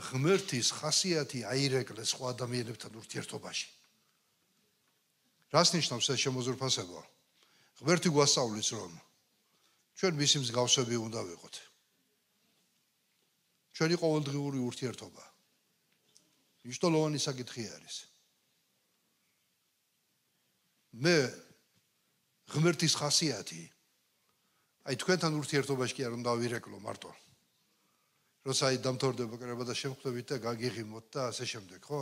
ღმერთის ხასიათი აირეკლეს სხვა ადამიანებთან ურთიერთობაში. რას ნიშნავს ეს შემოძვირფასება? ღმერთი გვასწავლის, რომ ჩვენ მისი მსგავსები უნდა ვიყოთ. ჩვენი ყოველდღიური ურთიერთობა მნიშვნელოვანი საკითხი არის. მე ღმერთის ხასიათი აი თქვენთან ურთიერთობაში კი არ უნდა ვირეკლო მარტო. როცა დამთავრდება კრება და შემხვდებით და გაგიღიმოთ და ასე შემდეგ, ხო?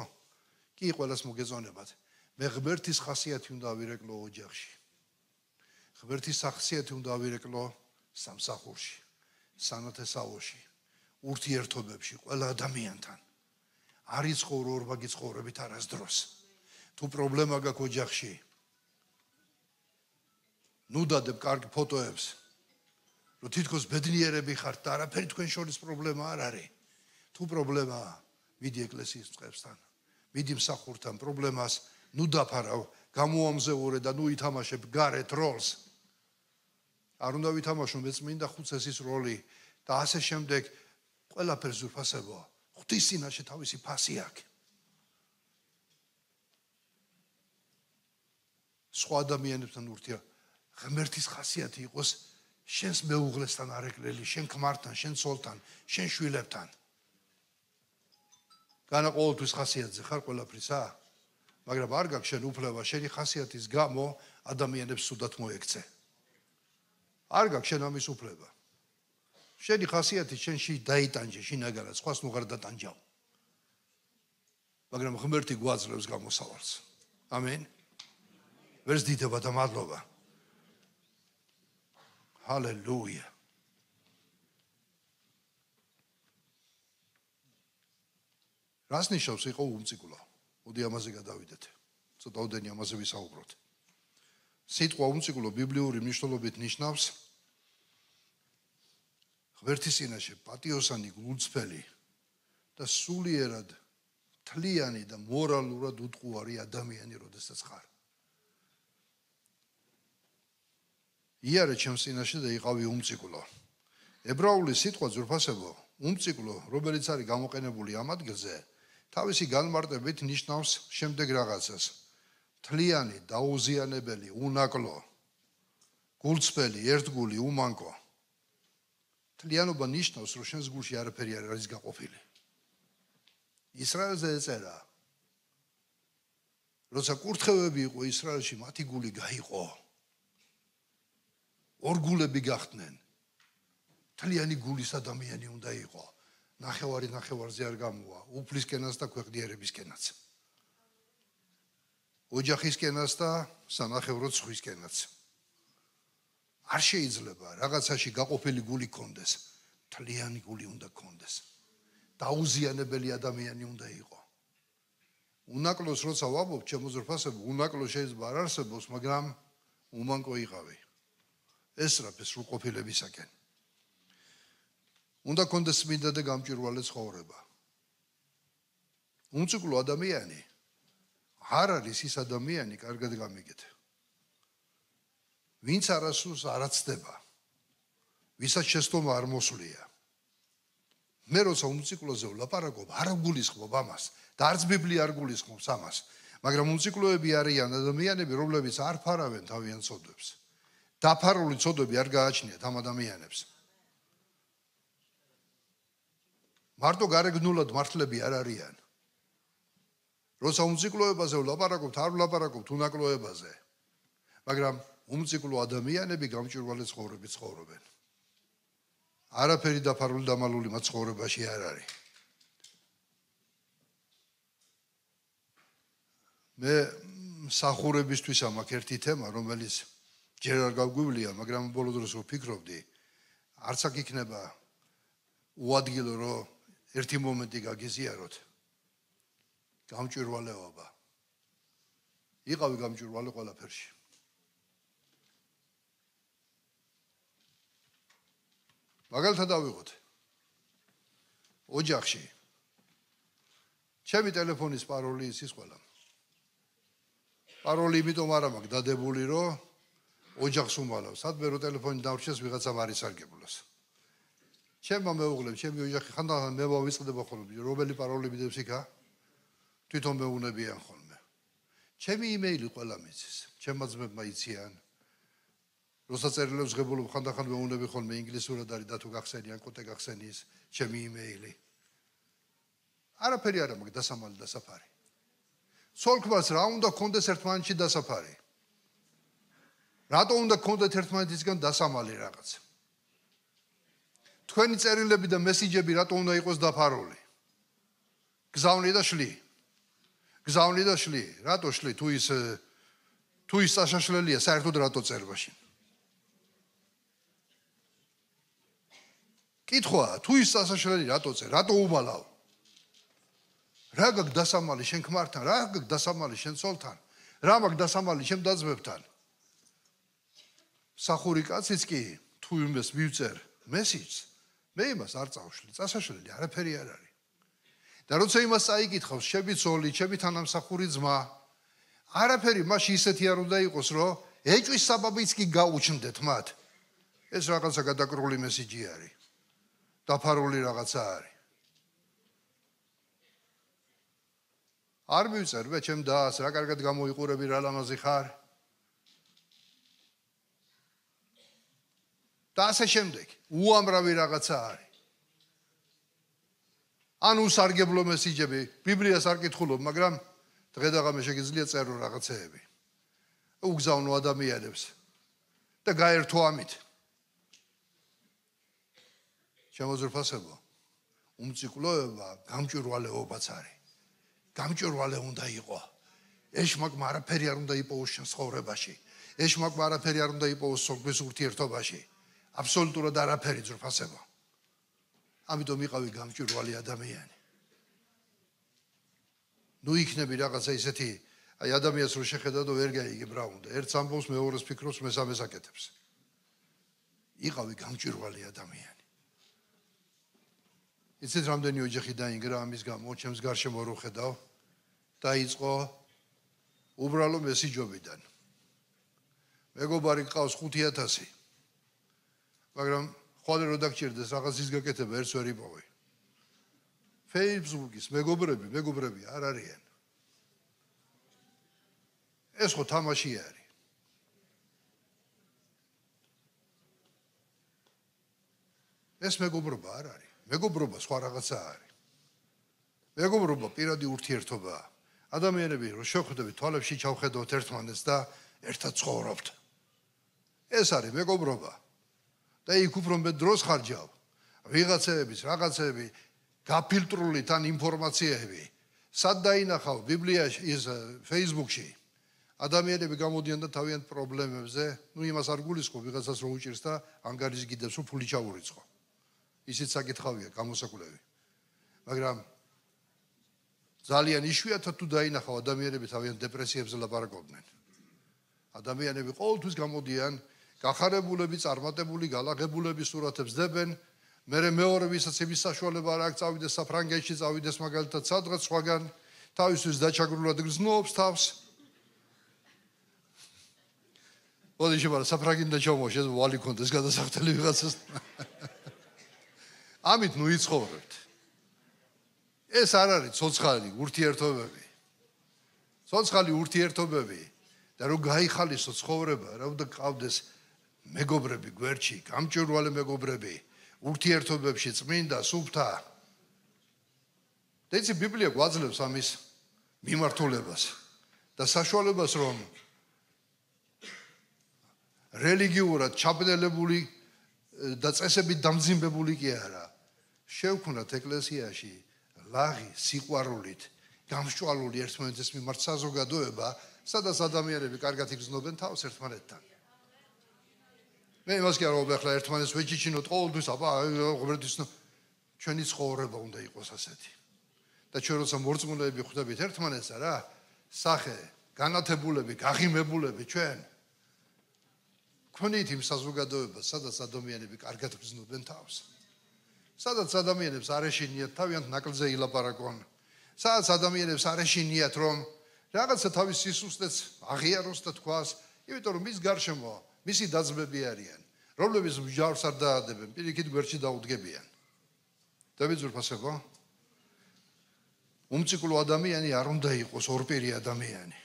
კი, ყველას მოგეწონებათ. მე ღმერთის ხასიათი უნდა ვირეკლო ოჯახში. ღმერთის ხასიათი უნდა ვირეკლო სამსახურში, სანათესავოში, ურთიერთობებში, ყველა ადამიანთან. არ იცხოვრო ორბაგი ცხოვრებით არასდროს. თუ პრობლემა გაქვს ოჯახში, ნუ დადებ კარგი ფოტოებს, რომ თითქოს ბედნიერები ხართ და არაფერი თქვენ შორის პრობლემა არ არის. თუ პრობლემაა, მიდი ეკლესიის წყებსთან, მიდი მსახურთან, პრობლემას ნუ დაფარავ, გამოამზეურე და ნუ ითამაშებ გარეთ როლს. არ უნდა ვითამაშო მეწმინდა ხუცესის როლი და ასე შემდეგ, ყველაფერს ვიფასებო. ღვთის წინაშე თავისი ფასი აქვს. სხვა ადამიანებთან ურთიერთობა ღმერთის ხასიათი იყოს შენს მეუღლესთან არეკლელი, შენ ქმართან, შენ ცოლთან, შენ შვილებთან. განა ყოველთვის ხასიათზე ხარ ყველაფრისა, მაგრამ არ გაქვს შენ უფლება შენი ხასიათის გამო ადამიანებს სუდად მოექცე. არ გაქვს შენ ამის უფლება. შენი ხასიათი შენში დაიტანჯე, შინაგანად, სხვას ნუ ღარ დატანჯავ. მაგრამ ღმერთი გვაძლევს გამოსავალს. ამენ. ვერს დიდება და მადლობა. ჰალელუია. რას ნიშნავს იყო უმწიკვლო? მოდი ამაზე გადავიდეთ. ცოტაოდენი ამაზე ვისაუბროთ. სიტყვა უმწიკვლო ბიბლიური მნიშვნელობით ნიშნავს ღმერთის წინაშე პატიოსანი, გულწრფელი და სულიერად თლიანი და მორალურად უტყუარი ადამიანი, როდესაც ხარ. იარე ჩემს წინაშე და იყავი უმწიკვლო. ებრაული სიტყვა ძვირფასებო, უმწიკვლო, რომელიც არის გამოყენებული ამ ადგილზე, თავისი განმარტებით ნიშნავს შემდეგ რაღაცას. თლიანი, დაუზიანებელი, უნაკლო, გულწრფელი, ერთგული, უმანკო. თლიანობა ნიშნავს, რომ შენს გულში არაფერი არ არის გაყოფილი. ისრაელზე ეწერა, როცა კურთხევები იყო ისრაელში, მათი გული გაიყო. ორ გულები გახდნენ. თლიანი გულის ადამიანი უნდა იყო. ნახევარი ნახევარზე არ გამოვა, უფლისკენაც და ქვეყნიერებისკენაც. ოჯახისკენაც და სანახევრო ცხვისკენაც. არ შეიძლება რაღაცაში გაყოფილი გული კონდეს, თლიანი გული უნდა კონდეს. დაუზიანებელი ადამიანი უნდა იყო. უნაკლოს როცა ვამბობ, ჩემო ძვირფასებო, უნაკლო შეიძლება არ არსებობს, მაგრამ უმანკო იყავი. ესწრაფე სრულყოფილებისაკენ. უნდა კონდეს წმინდა და გამჭვირვალე ცხოვრება. უმწიკვლო ადამიანი არ არის ის ადამიანი, კარგად გამიგეთ. ვინც არასრულს არ აცდება, ვისაც შეცდომა არ მოსვლია. მე როცა უმწიკლოზე ვლაპარაკობ, არ გულისხმობ ამას და არც ბიბლია არ გულისხმობს ამას, მაგრამ უმწიკლოები არიან ადამიანები, რომლებიც არ ფარავენ თავიანთ ცოდვებს. დაფარული ცოდვები არ გააჩნიათ ამ ადამიანებს. მარტო გარეგნულად მართლები არ არიან. როცა უმწიკლოებაზე ვლაპარაკობთ, არ ვლაპარაკობთ უნაკლოებაზე, მაგრამ უმწიკლო ადამიანები გამჭვირვალე ცხოვრებით ცხოვრობენ. არაფერი დაფარული დამალული მათ ცხოვრებაში არ არის. მე სახურებისთვის ამაქვს ერთი თემა, რომელიც ჯერ არ გავგვივლია, მაგრამ ბოლო დროს ვფიქრობდი, არც აქ იქნება უადგილო, რომ ერთი მომენტი გაგიზიაროთ. გამჭვირვალეობა. იყავი გამჭვირვალე ყველაფერში. მაგალითად დავიღოთ. ოჯახში. ჩემი ტელეფონის პაროლი ის ყველა. პაროლი იმიტომ არ მაქვს დადებული, რომ ოჯახს უმალავს. სადმე რომ ტელეფონი დავრჩეს, ვიღაცამ არ ისარგებლოს. ჩემმა მეუღლემ, ჩემი ოჯახი ხანდახან მე ვავიწყდება ხოლმე, რომელი პაროლი მიდევს იქა? თვითონ მეუნებიან ხოლმე. ჩემი იმეილი ყველა მიცის. ჩემმა ძმებმა იციან. როცა წერილებს ღებულობ, ხანდახან მეუნები ხოლმე ინგლისურად არის და თუ გახსენიან, კოტე გახსენის ჩემი იმეილი. არაფერი არ მაქვს დასამალი და საფარი. ცოლ-ქმარს რა უნდა გქონდეს ერთმანეთში დასაფარი? რატო უნდა გქონდეთ ერთმანეთისგან დასამალი რაღაც? თქვენი წერილები და მესიჯები რატო უნდა იყოს დაფარული? გზავნი და შლი. გზავნი და შლი. რატო შლი? თუ ის საშაშლელია, საერთოდ რატო წერბაში? კითხვა, თუ ის საშაშლელი რატო წერ? რატო უმალავ? რა გაქვს დასამალი შენ ქმართან? რა გაქვს დასამალი შენ ცოლთან? რა მაქვს დასამალი შენ დაძმებთან? სახური კაციც კი თუ იმას მივწერ მესიჯს, მე იმას არ წავშლი, წასაშლელი არაფერი არ არის. და როცა იმას წაიკითხავს, ჩემი ცოლი, ჩემი თანამსახური ძმა, არაფერი მაშ ისეთი არ უნდა იყოს, რომ ეჭვის საბაბიც კი გაუჩნდეთ მათ. ეს რაღაცა გადაკრული მესიჯი არის. დაფარული რაღაცა არის. არ მივწერ მე ჩემ დას, რა კარგად გამოიყურები, რა ლამაზი ხარ. და ასე შემდეგ. უამრავი რაღაცა არის. ან უსარგებლო მესიჯები, ბიბლიას არ კითხულობ, მაგრამ დღე-დღე შეგიძლია წერო რაღაცეები. უგზავნო ადამიანებს და გაერთო ამით. შემოძრფასებო, უმწიკლოება გამჭვირვალეობაც არის. გამჭვირვალე უნდა იყო. ეშმაკმა არაფერი არ უნდა იპოვოს შენ ცხოვრებაში. ეშმაკმა არაფერი არ უნდა იპოვოს სოხლის ურთიერთობაში. აბსოლუტურად არაფერი ძრფასებო. ამიტომ იყავი გამჭვირვალე ადამიანი. ნუ იქნები რაღაცა ისეთი, აი ადამიანს რო შეხედა და ვერ გაიგებ რა უნდა. ერთს ამბობს, მეორეს ფიქრობს, მესამეს აკეთებს. იყავი გამჭვირვალე ადამიანი. იცით რამდენი ოჯახი დაინგრა ამის გამო, ჩემს გარშემო რო ხედავ, დაიწყო უბრალო მესიჯობიდან. მეგობარი ყავს 5000, მაგრამ ხვალე რო დაგჭირდეს რაღაცის გაკეთება ერთს ვერ იპოვე. Facebook-ის მეგობრები არ არიან. ეს ხო თამაში არის. ეს მეგობრობა არ არის. მეგობრობა სხვა რაღაცა არის. მეგობრობა პირადი ურთიერთობაა. ადამიანები რო შეხვდებით თვალებში ჩავხედოთ ერთმანეთს და ერთად ცხოვრობთ. ეს არის მეგობრობა. და იქ უფრო მეტ დროს ხარჯავ. ვიღაცების, რაღაცები გაფილტრული თან ინფორმაციები. სად დაინახავ ბიბლიაში, ის Facebook-ში. ადამიანები გამოდიან და თავიანთ პრობლემებზე, ნუ იმას არ გულისხმობ, ვიღაცას რო უჭირს და ანგარის გიდებს, რომ ფული ჩაურიცხო. ისიც საკითხავია, გამოსაკვლევი. მაგრამ ძალიან იშვიათად თუ დაინახავ ადამიანები თავიანთ დეპრესიებზე ლაპარაკობდნენ. ადამიანები ყოველთვის გამოდიან, გახარებულები, წარმატებული, გალაღებულები სურათებს დებენ, მერე მეორე ვისაც იმის საშუალება არ აქვს, წავიდეს საფრანგეთში, წავიდეს მაგალითად სადღაც სხვაგან, თავისთვის დაჩაგრულად გრძნობს თავს. მოდი შემარა საფრანგეთიდან ჩამოვა, ვალი კონდეს გადასახდელი ვიღაცას. ამით ნუ იცხოვრებთ. ეს არ არის ცოცხალი ურთიერთობები. ცოცხალი ურთიერთობები და რომ გაიხალისო ცხოვრება, რა უნდა გყავდეს მეგობრები გვერდში, გამჭვირვალე მეგობრები, ურთიერთობებში წმინდა, სუფთა. და იცი ბიბლია გვაძლევს ამის მიმართულებას და საშუალებას, რომ რელიგიურად ჩაბნელებული და წესებით დამძიმბებული კი არა, შევქვნათ ეკლესიაში ლაღი, სიყვარულით, გამსჭვალული ერთმანეთის მიმართ საზოგადოება, სადაც ადამიანები კარგად იგრძნობენ თავს ერთმანეთთან. მე იმას კი არ ვობ ახლა ერთმანეთს ვეჭიჩინოთ ყოველთვის, ღმერთის ჩვენი ცხოვრება უნდა იყოს ასეთი. და ჩვენ როცა მორწმუნეები ხვდებით ერთმანეთს რა, სახე, განათებულები, გაღიმებულები ჩვენ ქონით იმ საზოგადოებას, სადაც ადამიანები კარგად იგრძნობენ თავს. სადაც ადამიანებს არ ეშინიათ თავიანთ ნაკლზე ილაპარაკონ. სადაც ადამიანებს არ ეშინიათ რომ რაღაცა თავის სისუსტეც აღიაროს და თქვას, იმიტომ რომ მის გარშემო მისი დაძმები არიან, რომლებიც მსჯავრს არ დაადებენ, პირიქით გვერდში დაუდგებიან. დავიძურფასებო? უმციკლო ადამიანი არ უნდა იყოს ორპირი ადამიანი.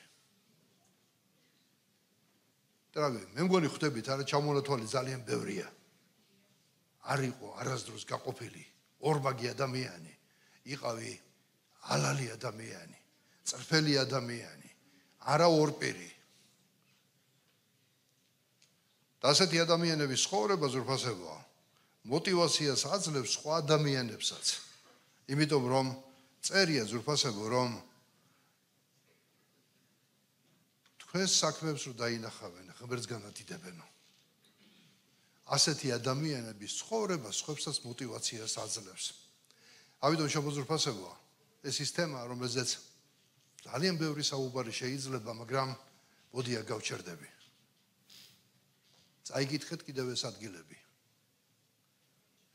დრავი, მე მგონი ხვდებით, არა ჩამონათვალი ძალიან ბევრია. არ იყო არასდროს გაყოფილი, ორმაგი ადამიანი, იყავი ალალი ადამიანი, წრფელი ადამიანი, არა ორპირი. და ასეთი ადამიანების ცხოვრება ზურფასებო, მოტივაციას აძლევს სხვა ადამიანებსაც. იმიტომ რომ წერია ზურფასებო, რომ თქვენს საქმეებს რო დაინახავენ, ღმერთს განადიდებენო. ასეთი ადამიანების ცხოვრება სხვებსაც მოტივაციას აძლევს. ამიტომ შემოძურფასებო, ეს ის თემა, რომელზეც ძალიან ბევრი საუბარი შეიძლება, მაგრამ მოდია გავჩერდები. წაიგითხეთ კიდევ ეს ადგილები.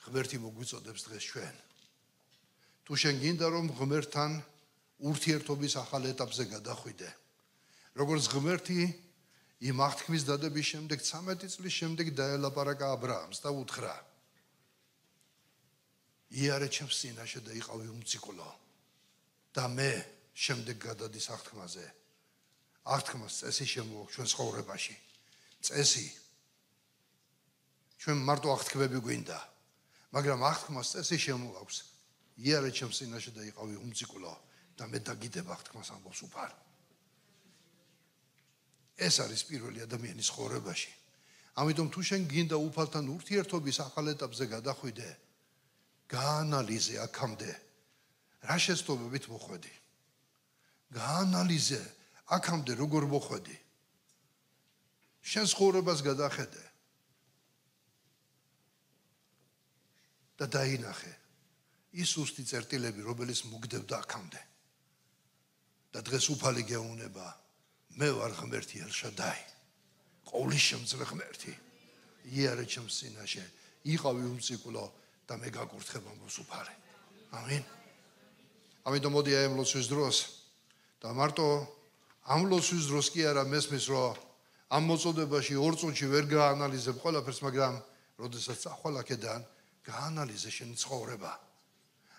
ღმერთი მოგვიწოდებს დღეს ჩვენ. თუ შენ გინდა რომ ღმერთთან ურთიერთობის ახალ ეტაპზე გადახვიდე, როგორც ღმერთი იმ აღთქმის დადების შემდეგ 13 წლის შემდეგ დაელაპარაკა აბრაამს და უთხრა: იარე ჩემს წინაშე და იყავი უმციკლო და მე შემდეგ გადადის აღთქმაზე. აღთქმას წესი შემოაქვს ჩვენ ცხოვრებაში. წესი ჩვენ მარტო აღთქმები გვინდა, მაგრამ აღთქმას წესი შემოაქვს. იარე ჩემს წინაშე და იყავი უმძიკვლო და მე დაგიდებ აღთქმას ამბობს უფალი. ეს არის პირველი ადამიანის ცხოვრებაში. ამიტომ თუ შენ გინდა უფალთან ურთიერთობის ახალ ეტაპზე გადახვიდე, გაანალიზე აქამდე რა შეცდომებით მოხვედი. გაანალიზე აქამდე როგორ მოხვედი. შენ ცხოვრებას გადახედე და დაინახე ის უსტი წერტილები, რომელიც მოგდებდა აქამდე. და დღეს უფალი გეუბნება, მე ვარ ღმერთი ელშადაი, ყოვლისშემძლე ღმერთი. იარე ჩემს წინაშე, იყავი უმციკვლო და მე გაკურთხებ ამბობს უფალი. ამინ. ამიტომ მოდი აი ამ ლოცვის დროს და მარტო ამ ლოცვის დროს კი არა მესმის რომ ამ მოწოდებაში ორ წუთში ვერ გაანალიზებ ყველაფერს, მაგრამ როდესაც წახვალ აქედან გაანალიზე შენი ცხოვრება.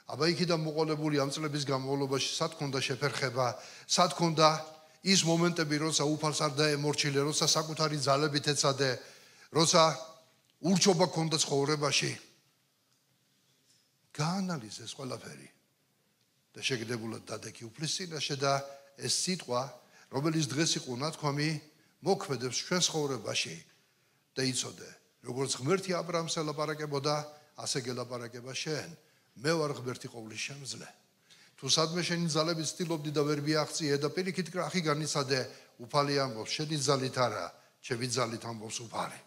აბა იქიდან მოყოლებული ამ წლების განმავლობაში სად ქონდა შეფერხება, სად ქონდა ის მომენტები, როცა უფალს არ დაემორჩილე, როცა საკუთარი ძალებით ეცადე, როცა ურჩობა ქონდა ცხოვრებაში. გაანალიზე ეს ყველაფერი და შეგდებულად დადექი უფლის წინაშე და ეს სიტყვა, რომელიც დღეს იყო ნათქვამი, მოქმედებს ჩვენ ცხოვრებაში და იცოდე, როგორც ღმერთი ა ブラ ამს ელაპარაკებოდა, ასე გელაპარაკება შენ. მე ვარ ღმერთი ყოვლისშემძლე. თუ სადმე შენი ძალებით ცდილობდი და ვერ მიაღწიე და პირიქით კრახი განიცადე, უფალი ამბობს, შენი ძალით არა, ჩემი ძალით ამბობს უფალი.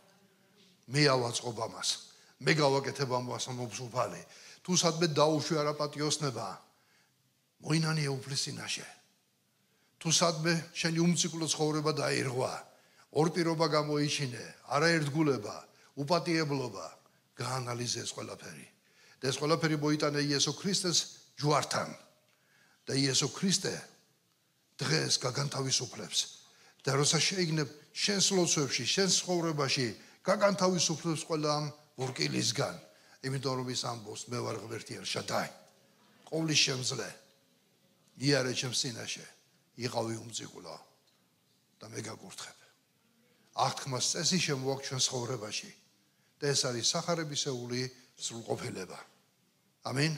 მე ავაწყობ ამას, მე გავაკეთებ ამას ამბობს უფალი. თუ სადმე დაუშვი არაპატიოსნება, მოინანიე უფლის წინაშე. თუ სადმე შენი უმციკვლო ცხოვრება დაირღვა, ორპირობა გამოიჩინე, არაერთგულება, უპატიებლობა, გაანალიზე ეს ყველაფერი. და ეს ყველაფერი მოიტანე იესო ქრისტეს ჯვართან. და იესო ქრისტე დღეს გაგანთავისუფლებს. და როცა შეიგნებ შენს ლოცვებში, შენს ცხოვრებაში, გაგანთავისუფლებს ყველა ამ ვორკილისგან. იმიტომ რომ ის ამბობს, მე ვარ ღმერთი ელშადაი, ყოვლისშემძლე. იარე ჩემს წინაშე, იყავი უმძიკვლო და მე გაკურთხებ. აღთქმას წესი შემოაქვს ჩვენ ცხოვრებაში და ეს არის სახარებისეული სრულყოფილება. ამინ.